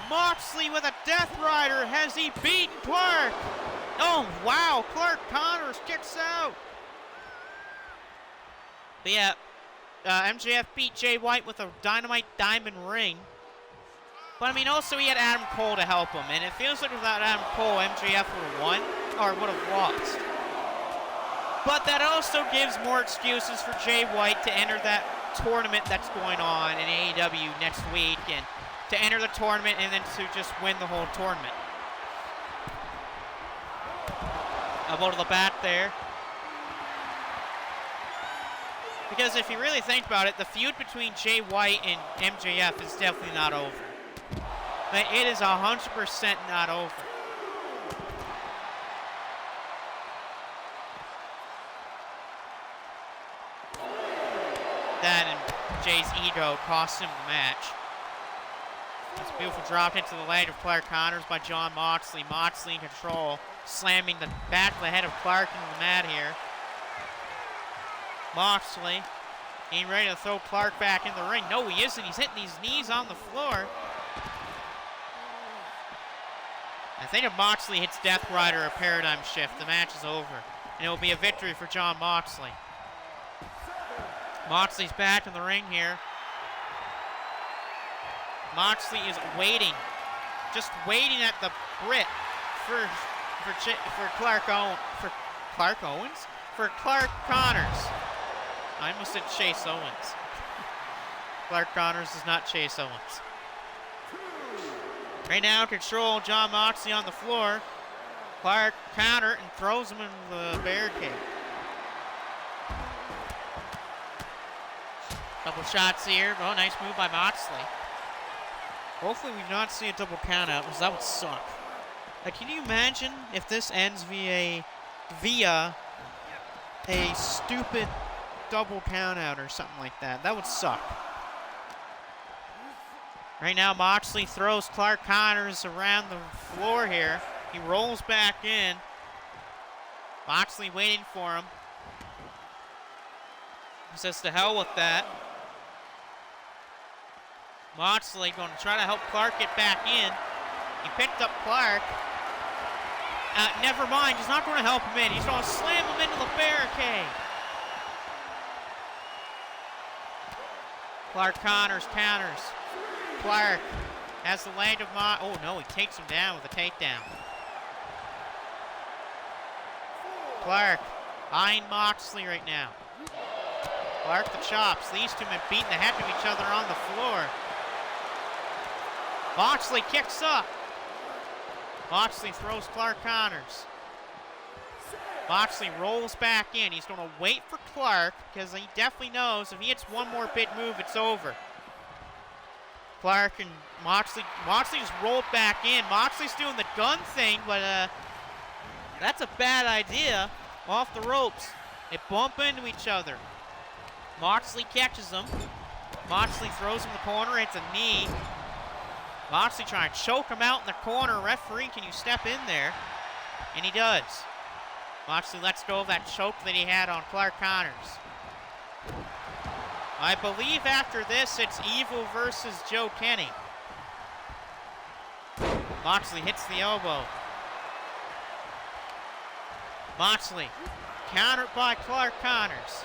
Moxley with a Death Rider. Has he beaten Clark? Oh, wow. Clark Connors kicks out. But yeah, MJF beat Jay White with a Dynamite Diamond ring. But I mean, also he had Adam Cole to help him. And it feels like without Adam Cole, MJF would have won, or would have lost. But that also gives more excuses for Jay White to enter that tournament that's going on in AEW next week. And to enter the tournament and then to just win the whole tournament. Elbow to the back there. Because if you really think about it, the feud between Jay White and MJF is definitely not over. But it is 100% not over. That and Jay's ego cost him the match. That's a beautiful drop into the leg of Clark Connors by Jon Moxley. Moxley in control, slamming the back of the head of Clark into the mat here. Moxley getting ready to throw Clark back in the ring. No, he isn't. He's hitting these knees on the floor. I think if Moxley hits Death Rider or Paradigm Shift, the match is over. And it will be a victory for Jon Moxley. Moxley's back in the ring here. Moxley is waiting. Just waiting at the Brit for Clark Owens. For Clark Owens? For Clark Connors. I almost said Chase Owens. Clark Connors is not Chase Owens. Right now, control Jon Moxley on the floor. Clark counter and throws him into the barricade. Couple shots here. Oh, nice move by Moxley. Hopefully we do not see a double count out, because that would suck. Like, can you imagine if this ends via a stupid double count out or something like that? That would suck. Right now, Moxley throws Clark Connors around the floor here. He rolls back in. Moxley waiting for him. He says to hell with that. Moxley going to try to help Clark get back in. He picked up Clark. Never mind, he's not going to help him in. He's going to slam him into the barricade. Clark Connors counters. Clark has the leg of oh no, he takes him down with a takedown. Clark eyeing Moxley right now. Clark the chops. These two men beating the heck of each other on the floor. Moxley kicks up. Moxley throws Clark Connors. Moxley rolls back in. He's going to wait for Clark because he definitely knows if he hits one more big move, it's over. Clark and Moxley just rolled back in. Moxley's doing the gun thing, but that's a bad idea. Off the ropes. They bump into each other. Moxley catches him. Moxley throws him in the corner. It's a knee. Moxley trying to choke him out in the corner. Referee, can you step in there? And he does. Moxley lets go of that choke that he had on Clark Connors. I believe after this, it's Evil versus Joe Kenny. Moxley hits the elbow. Moxley countered by Clark Connors.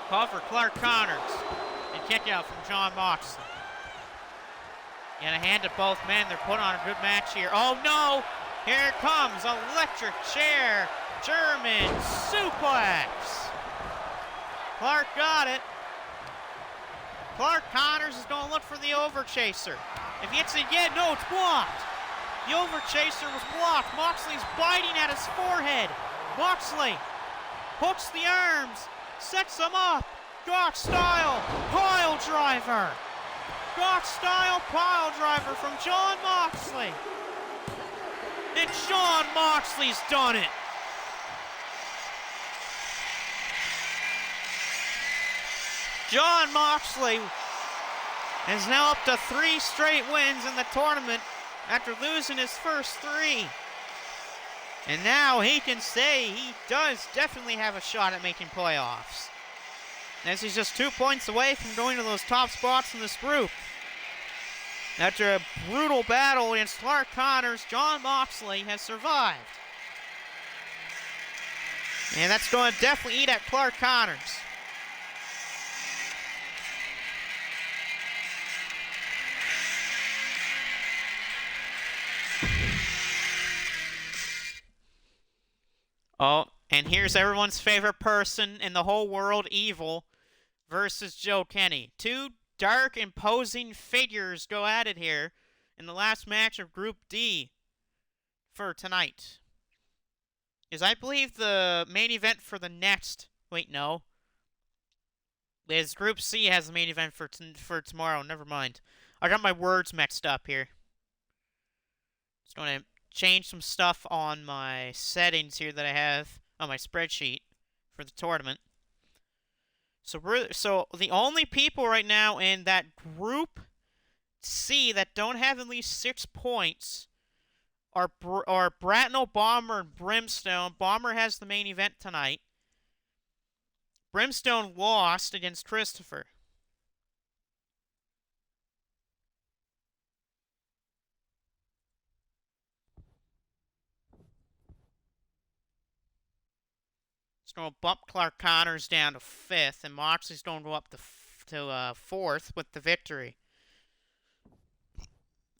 Call for Clark Connors and kick out from John Moxley. And a hand to both men. They're putting on a good match here. Oh no! Here it comes. Electric chair. German suplex. Clark got it. Clark Connors is going to look for the overchaser. If he hits it again, no, it's blocked. The overchaser was blocked. Moxley's biting at his forehead. Moxley hooks the arms. Sets him up. Gotch style pile driver. Gotch style pile driver from John Moxley. And John Moxley's done it. John Moxley is now up to 3 straight wins in the tournament after losing his first 3. And now he can say he does definitely have a shot at making playoffs, as he's just 2 points away from going to those top spots in this group. After a brutal battle against Clark Connors, John Moxley has survived. And that's going to definitely eat at Clark Connors. Oh, and here's everyone's favorite person in the whole world, Evil, versus Joe Kenny. 2 dark, imposing figures go at it here in the last match of Group D for tonight. Is I believe the main event for the next... Wait, no. Is Group C has the main event for tomorrow. Never mind. I got my words mixed up here. Just going to change some stuff on my settings here that I have on my spreadsheet for the tournament. So the only people right now in that Group C that don't have at least 6 points are Bratno, Bomber, and Brimstone. Bomber has the main event tonight. Brimstone lost against Christopher. Going to bump Clark Connors down to 5th, and Moxley's going to go up to 4th with the victory.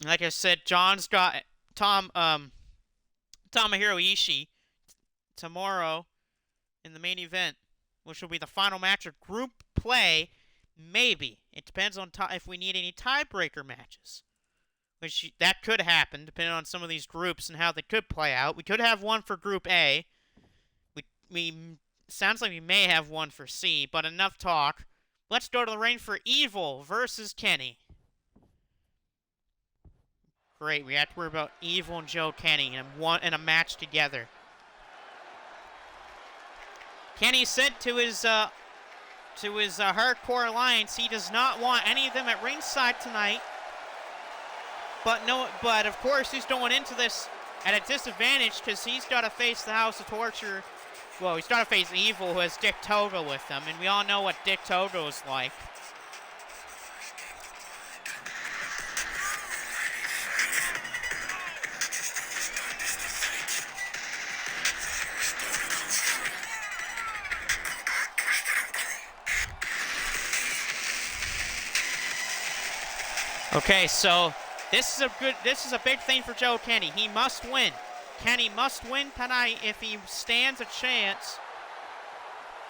Like I said, John's got Tomohiro Ishii tomorrow in the main event, which will be the final match of group play. Maybe. It depends on if we need any tiebreaker matches, which that could happen depending on some of these groups and how they could play out. We could have one for Group A. We sounds like we may have one for C, but enough talk. Let's go to the ring for Evil versus Kenny. Great, we have to worry about Evil and Joe Kenny in a match together. Kenny said to his Hardcore Alliance he does not want any of them at ringside tonight. But of course he's going into this at a disadvantage because he's got to face the House of Torture. Well, he's got to face Evil, who has Dick Togo with him, and we all know what Dick Togo is like. Okay, so this is a big thing for Joe Kenny. He must win. Kenny must win tonight if he stands a chance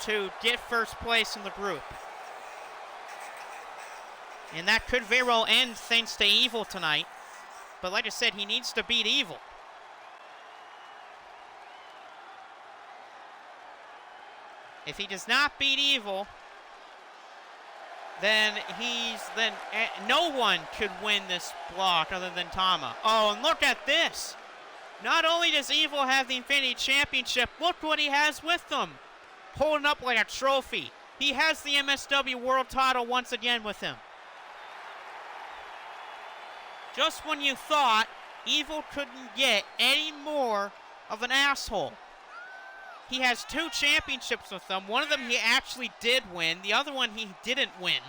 to get first place in the group. And that could very well end thanks to Evil tonight. But like I said, he needs to beat Evil. If he does not beat Evil, then no one could win this block other than Tama. Oh, and look at this. Not only does Evil have the Infinity Championship, look what he has with him. Holding up like a trophy. He has the MSW World title once again with him. Just when you thought Evil couldn't get any more of an asshole. He has 2 championships with them. One of them he actually did win. The other one he didn't win.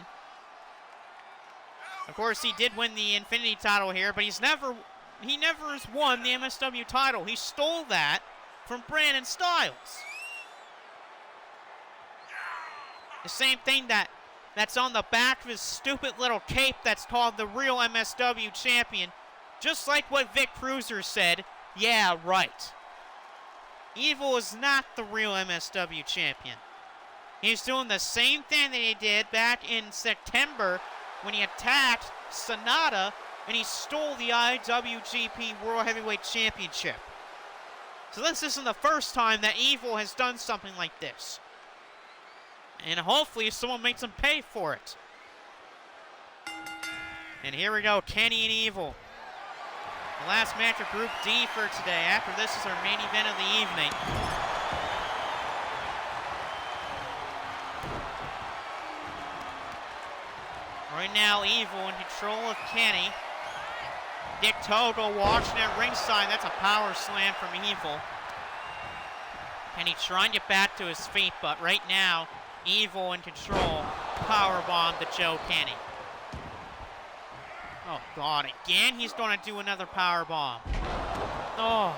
Of course, he did win the Infinity title here, but he never has won the MSW title. He stole that from Brandon Styles. The same thing that's on the back of his stupid little cape that's called the real MSW champion. Just like what Vic Cruiser said, yeah, right. Evil is not the real MSW champion. He's doing the same thing that he did back in September when he attacked Sonata and he stole the IWGP World Heavyweight Championship. So this isn't the first time that Evil has done something like this. And hopefully someone makes him pay for it. And here we go, Kenny and Evil. The last match of Group D for today. After this is our main event of the evening. Right now, Evil in control of Kenny. Dick Togo watching at ringside. That's a power slam from Evil. Kenny trying to get back to his feet, but right now, Evil in control. Powerbomb to Joe Kenny. Oh, God. Again, he's going to do another powerbomb. Oh.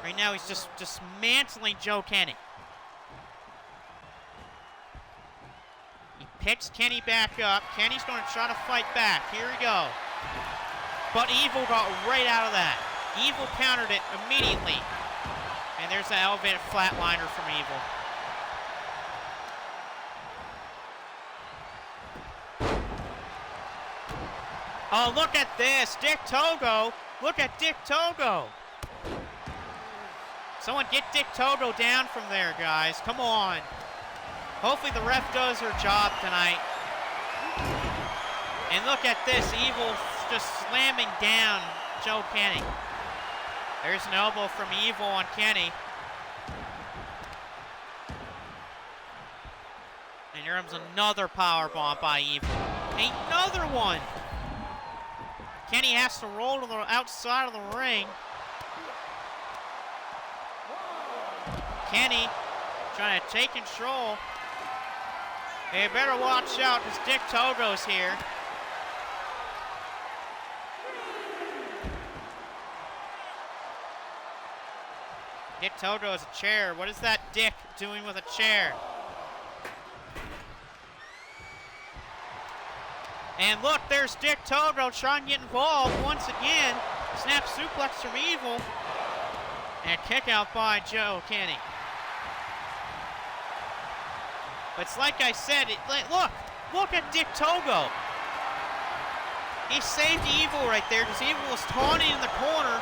Right now, he's just dismantling Joe Kenny. He picks Kenny back up. Kenny's going to try to fight back. Here we go. But Evil got right out of that. Evil countered it immediately. And there's an elevated flatliner from Evil. Oh, look at this. Dick Togo. Look at Dick Togo. Someone get Dick Togo down from there, guys. Come on. Hopefully the ref does her job tonight. And look at this. Evil just slamming down Joe Kenny. There's an elbow from Evil on Kenny. And here comes another powerbomb by Evil. Another one. Kenny has to roll to the outside of the ring. Kenny trying to take control. They better watch out because Dick Togo's here. Dick Togo is a chair. What is that Dick doing with a chair? And look, there's Dick Togo trying to get involved once again. Snap suplex from Evil. And a kick out by Joe Kenny. But it's like I said, look at Dick Togo. He saved Evil right there because Evil was taunting in the corner.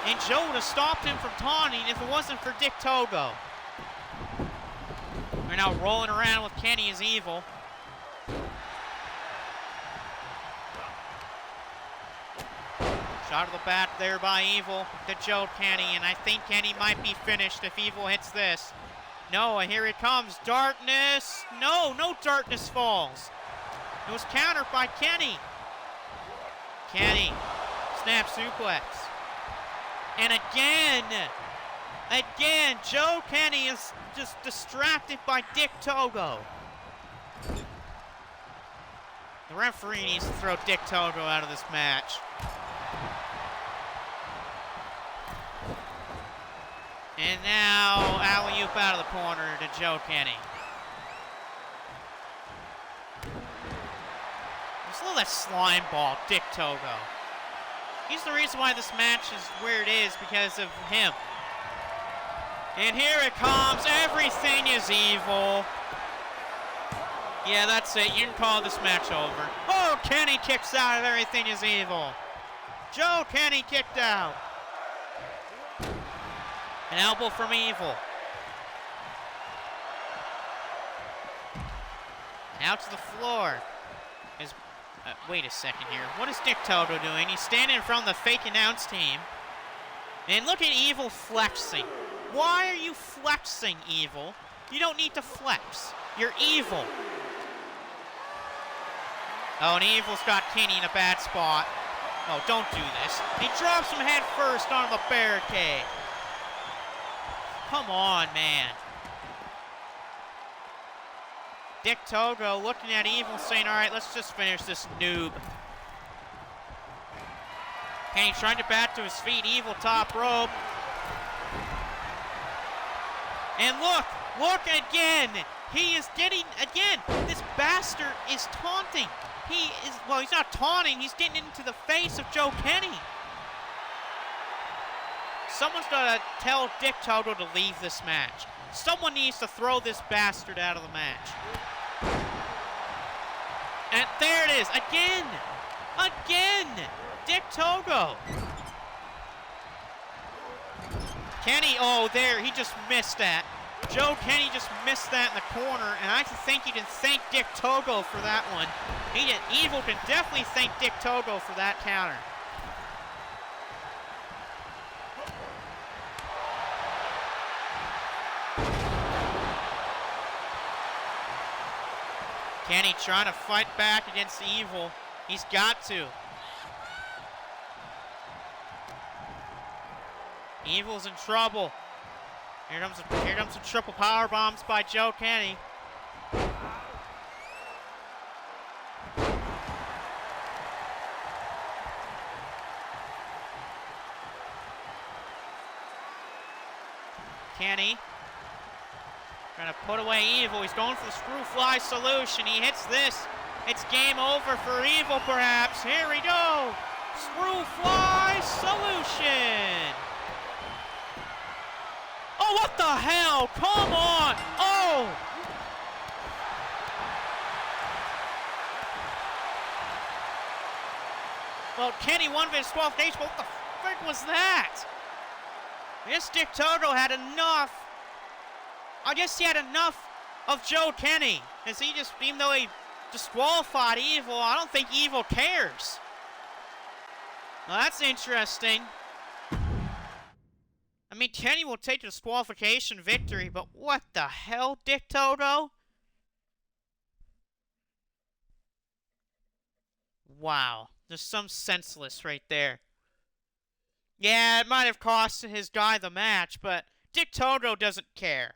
And Joe would have stopped him from taunting if it wasn't for Dick Togo. We're now rolling around with Kenny as Evil. Shot to the back there by Evil to Joe Kenny, and I think Kenny might be finished if Evil hits this. No, and here it comes. Darkness. No Darkness falls. It was countered by Kenny. Kenny. Snap suplex. And again, Joe Kenny is just distracted by Dick Togo. The referee needs to throw Dick Togo out of this match. And now, alley-oop out of the corner to Joe Kenny. This Look at that slime ball, Dick Togo. He's the reason why this match is where it is, because of him. And here it comes. Everything is evil. Yeah, that's it. You can call this match over. Oh, Kenny kicks out of Everything is Evil. Joe Kenny kicked out. An elbow from Evil. Out to the floor. Wait a second here. What is Dick Togo doing? He's standing in front of the fake announce team. And look at Evil flexing. Why are you flexing, Evil? You don't need to flex. You're evil. Oh, and Evil's got Kenny in a bad spot. Oh, don't do this. He drops him head first on the barricade. Come on, man. Dick Togo looking at Evil saying, all right, let's just finish this noob. Kenny trying to bat to his feet. Evil top rope. And look again. He is getting, again, this bastard is taunting. Well, he's not taunting, he's getting into the face of Joe Kenny. Someone's got to tell Dick Togo to leave this match. Someone needs to throw this bastard out of the match. And there it is, again, Dick Togo. Kenny, oh, there, he just missed that. Joe Kenny just missed that in the corner, and I think he can thank Dick Togo for that one. Evil can definitely thank Dick Togo for that counter. Kenny trying to fight back against Evil. He's got to. Evil's in trouble. Here comes some triple power bombs by Joe Kenny. Kenny trying to put away Evil. He's going for the screw fly solution. He hits this. It's game over for Evil, perhaps. Here we go. Screw fly solution. Oh, what the hell? Come on. Oh. Well, Kenny won his 12th H, but what the frick was that? I guess Dick Togo had enough. I guess he had enough of Joe Kenny. As he just, even though he disqualified Evil, I don't think Evil cares. Well, that's interesting. I mean, Kenny will take a disqualification victory, but what the hell, Dick Togo? Wow. There's some senseless right there. Yeah, it might have cost his guy the match, but Dick Togo doesn't care.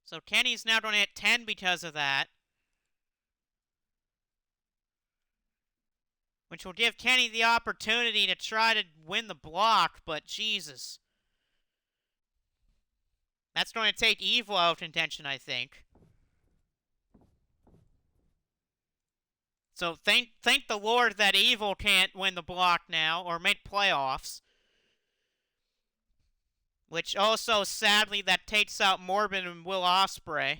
So Kenny's now going to hit 10 because of that. Which will give Kenny the opportunity to try to win the block, but Jesus. That's going to take Evil out of contention, I think. So thank the Lord that Evil can't win the block now, or make playoffs. Which also, sadly, that takes out Morbin and Will Ospreay.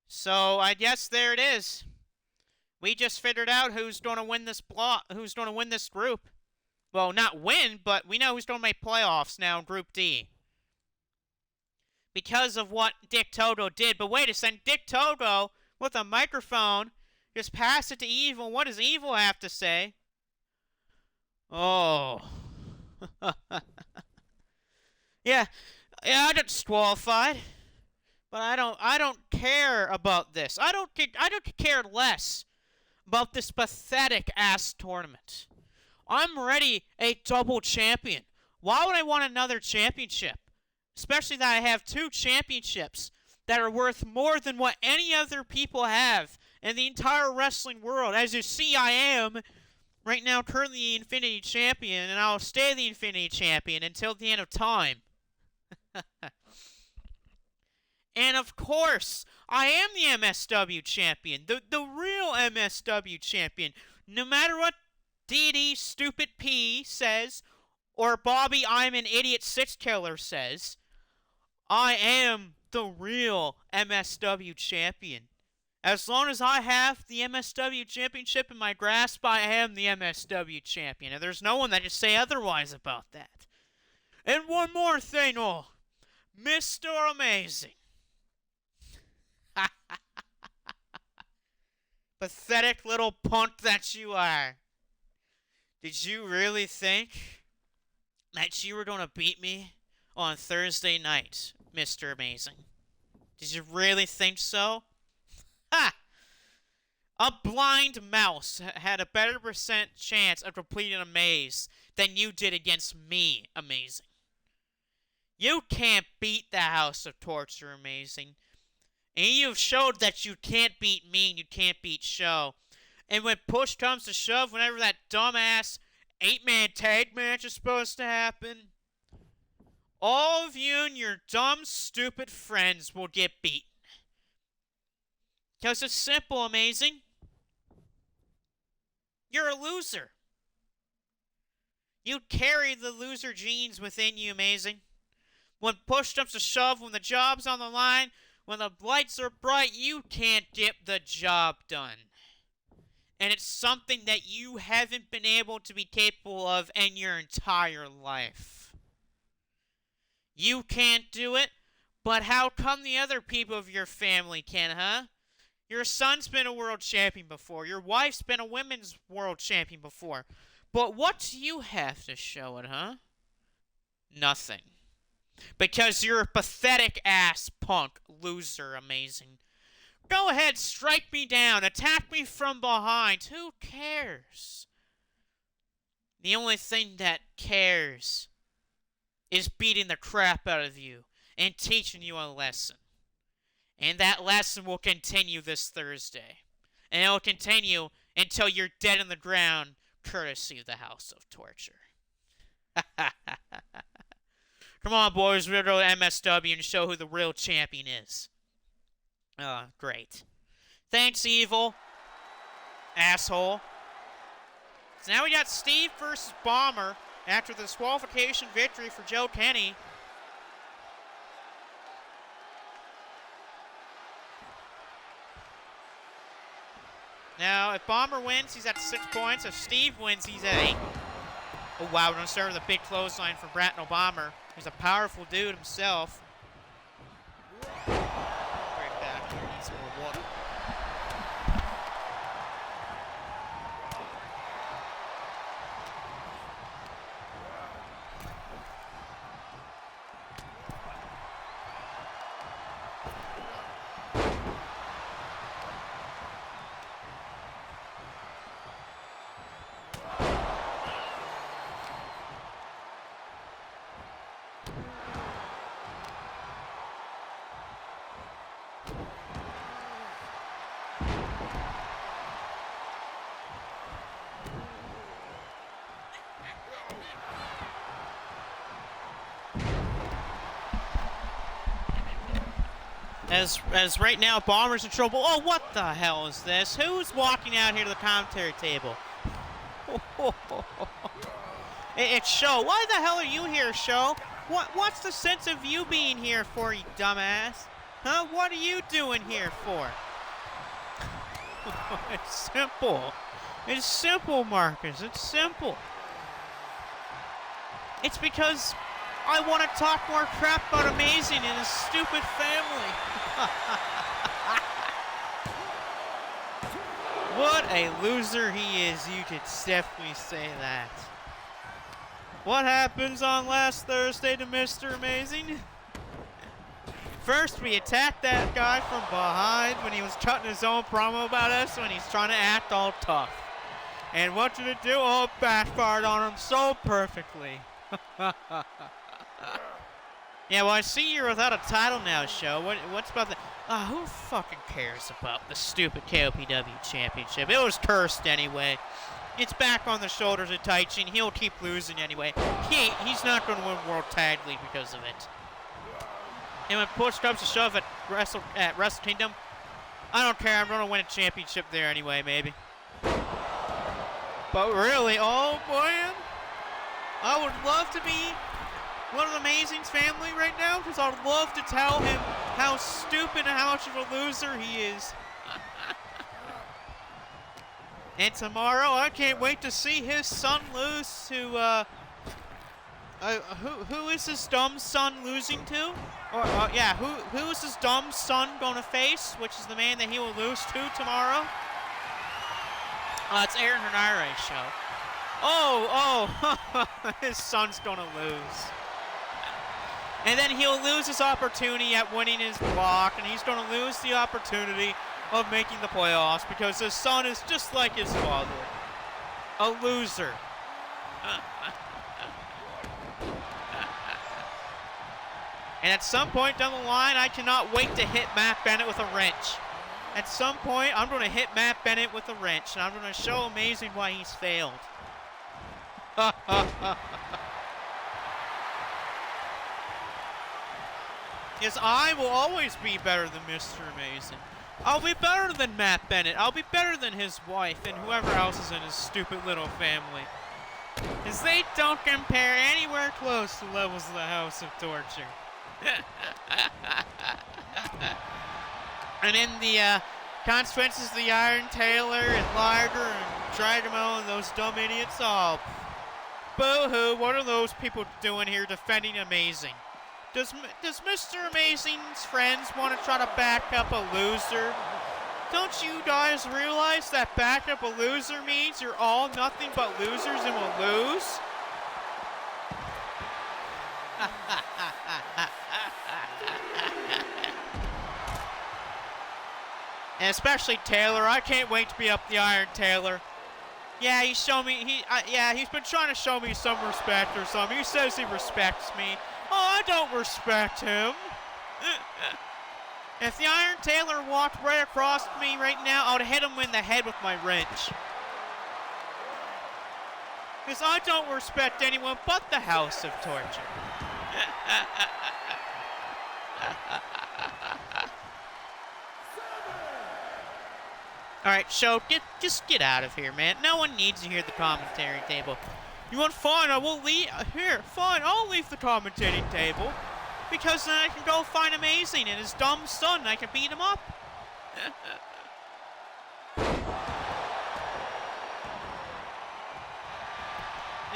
So I guess there it is. We just figured out who's going to win this block, who's going to win this group. Well, not win, but we know who's going to make playoffs now in Group D. Because of what Dick Togo did. But wait a second, Dick Togo, with a microphone, just passed it to Evil. What does Evil have to say? Oh. yeah, I got disqualified. But I don't care about this. I don't care less about this pathetic ass tournament. I'm already a double champion. Why would I want another championship? Especially that I have 2 championships that are worth more than what any other people have in the entire wrestling world. As you see, I am right now currently the Infinity Champion, and I'll stay the Infinity Champion until the end of time. And of course, I am the MSW champion. The real MSW champion. No matter what DD Stupid P says, or Bobby I'm an idiot six killer says, I am the real MSW champion. As long as I have the MSW championship in my grasp, I am the MSW champion. And there's no one that can say otherwise about that. And one more thing, Mr. Amazing. Pathetic little punk that you are. Did you really think that you were going to beat me on Thursday night, Mr. Amazing? Did you really think so? Ha! A blind mouse had a better percent chance of completing a maze than you did against me, Amazing. You can't beat the House of Torture, Amazing. And you've showed that you can't beat me and you can't beat Show. And when push comes to shove, whenever that dumbass 8-man tag match is supposed to happen, all of you and your dumb, stupid friends will get beaten. Because it's simple, Amazing. You're a loser. You carry the loser genes within you, Amazing. When push comes to shove, when the job's on the line, when the lights are bright, you can't get the job done. And it's something that you haven't been able to be capable of in your entire life. You can't do it, but how come the other people of your family can, huh? Your son's been a world champion before. Your wife's been a women's world champion before. But what do you have to show it, huh? Nothing. Because you're a pathetic ass punk loser, Amazing. Go ahead, strike me down, attack me from behind. Who cares? The only thing that cares is beating the crap out of you and teaching you a lesson. And that lesson will continue this Thursday. And it will continue until you're dead in the ground, courtesy of the House of Torture. Come on, boys, we're going to go to MSW and show who the real champion is. Great. Thanks, Evil. Asshole. So now we got Steve versus Bomber after the disqualification victory for Joe Kenny. Now, if Bomber wins, he's at 6 points. If Steve wins, he's at 8. Oh, wow, we're going to start with a big clothesline for Bratno Bomber. He's a powerful dude himself. Right back. Needs more water. As right now, Bomber's in trouble. Oh, what the hell is this? Who's walking out here to the commentary table? It's Show. Why the hell are you here, Show? What's the sense of you being here for, you dumbass? Huh? What are you doing here for? It's simple. It's simple, Marcus. It's simple. It's because I want to talk more crap about Amazing and his stupid family. What a loser he is, you could definitely say that. What happens on last Thursday to Mr. Amazing? First, we attacked that guy from behind when he was cutting his own promo about us when he's trying to act all tough. And what did it do? Oh, it backfired on him so perfectly. Yeah, well, I see you're without a title now, Show. What's about the... who fucking cares about the stupid KOPW championship? It was cursed anyway. It's back on the shoulders of Taichi, and he'll keep losing anyway. He's not going to win World Tag League because of it. And when push comes to shove at Wrestle Kingdom, I don't care. I'm going to win a championship there anyway, maybe. But really, oh man, I would love to be one of Amazing's family right now because I would love to tell him how stupid and how much of a loser he is. And tomorrow, I can't wait to see his son lose to, who is his dumb son losing to? Or, yeah, who is his dumb son going to face, which is the man that he will lose to tomorrow? It's Aaron Henari's show. Oh, his son's going to lose. And then he'll lose his opportunity at winning his block, and he's going to lose the opportunity of making the playoffs because his son is just like his father. A loser. And at some point down the line, I cannot wait to hit Matt Bennett with a wrench. At some point, I'm going to hit Matt Bennett with a wrench, and I'm going to show Amazing why he's failed. Yes, I will always be better than Mr. Amazing. I'll be better than Matt Bennett. I'll be better than his wife and whoever else is in his stupid little family. Because they don't compare anywhere close to levels of the House of Torture. And in the consequences of the Iron Taylor and Liger and Dragamo and those dumb idiots, oh, boo-hoo, what are those people doing here defending Amazing? Does Mr. Amazing's friends want to try to back up a loser? Don't you guys realize that back up a loser means you're all nothing but losers and will lose? And especially Taylor, I can't wait to be up the Iron Taylor. Yeah, he's shown me, he's been trying to show me some respect or something. He says he respects me. Oh, I don't respect him. If the Iron Taylor walked right across me right now, I would hit him in the head with my wrench. Because I don't respect anyone but the House of Torture. Alright, show, just get out of here, man. No one needs to hear the commentary table. You want fine, I will leave, fine, I'll leave the commentating table. Because then I can go find Amazing and his dumb son and I can beat him up.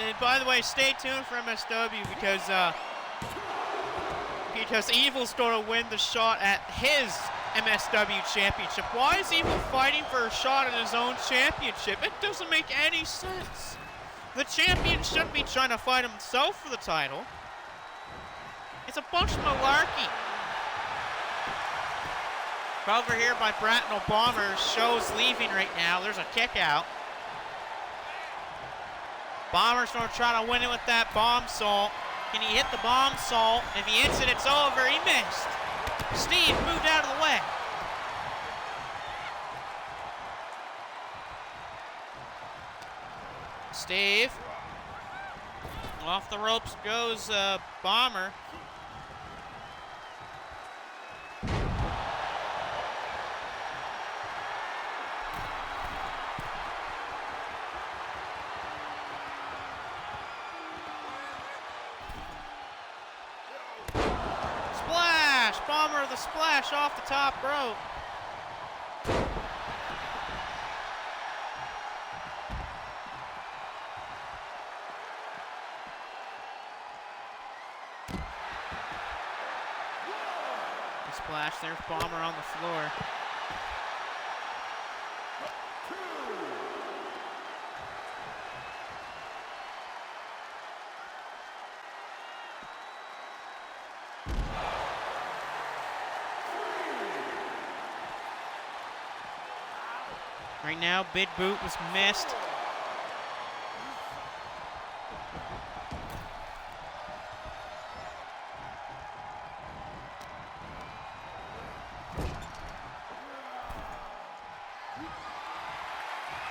And by the way, stay tuned for MSW because Evil's going to win the shot at his MSW championship. Why is Evil fighting for a shot at his own championship? It doesn't make any sense. The champion shouldn't be trying to fight himself for the title. It's a bunch of malarkey. Over here by Bratnell Bomber, show's leaving right now. There's a kick out. Bomber's going to try to win it with that bomb salt. Can he hit the bomb salt? If he hits it, it's over. He missed. Steve moved out of the way. Steve. Off the ropes goes Bomber. Splash! Bomber the splash off the top rope. Splash, there's Bomber on the floor. Right now, Big Boot was missed.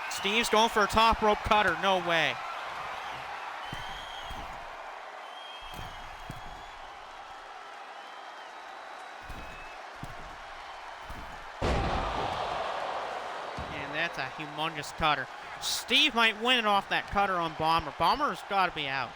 Steve's going for a top rope cutter. No way. longest cutter. Steve might win it off that cutter on Bomber. Bomber's got to be out.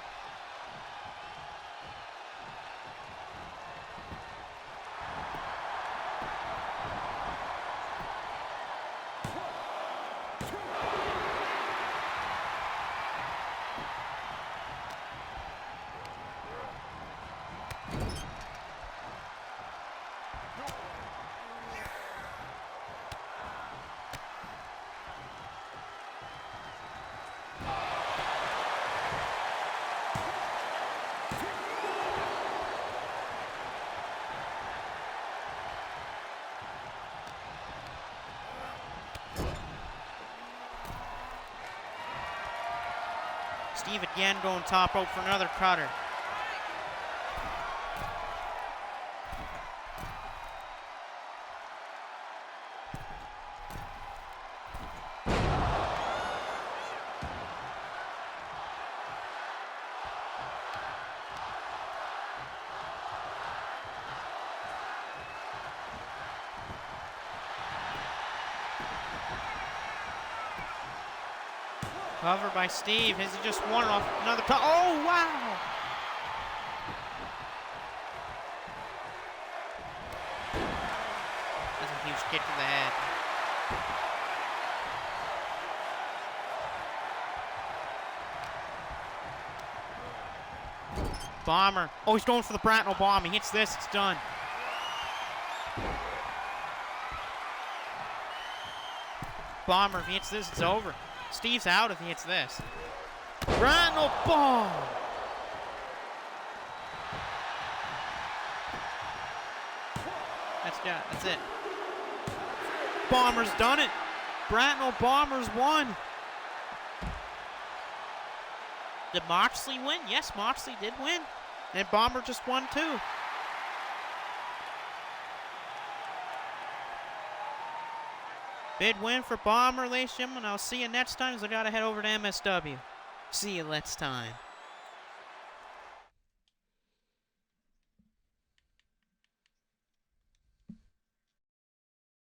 Steve again going top rope for another cutter. Cover by Steve. Has he just won it off another top? Oh, wow! That's a huge kick to the head. Bomber. Oh, he's going for the Bracknell bomb. He hits this. It's done. Bomber. If he hits this, it's over. Steve's out if he hits this. Bracknell bomb! That's it. Bomber's done it. Bracknell Bombers won. Did Moxley win? Yes, Moxley did win. And Bomber just won too. Big win for Bomber, ladies and gentlemen. I'll see you next time as I gotta head over to MSW. See you next time.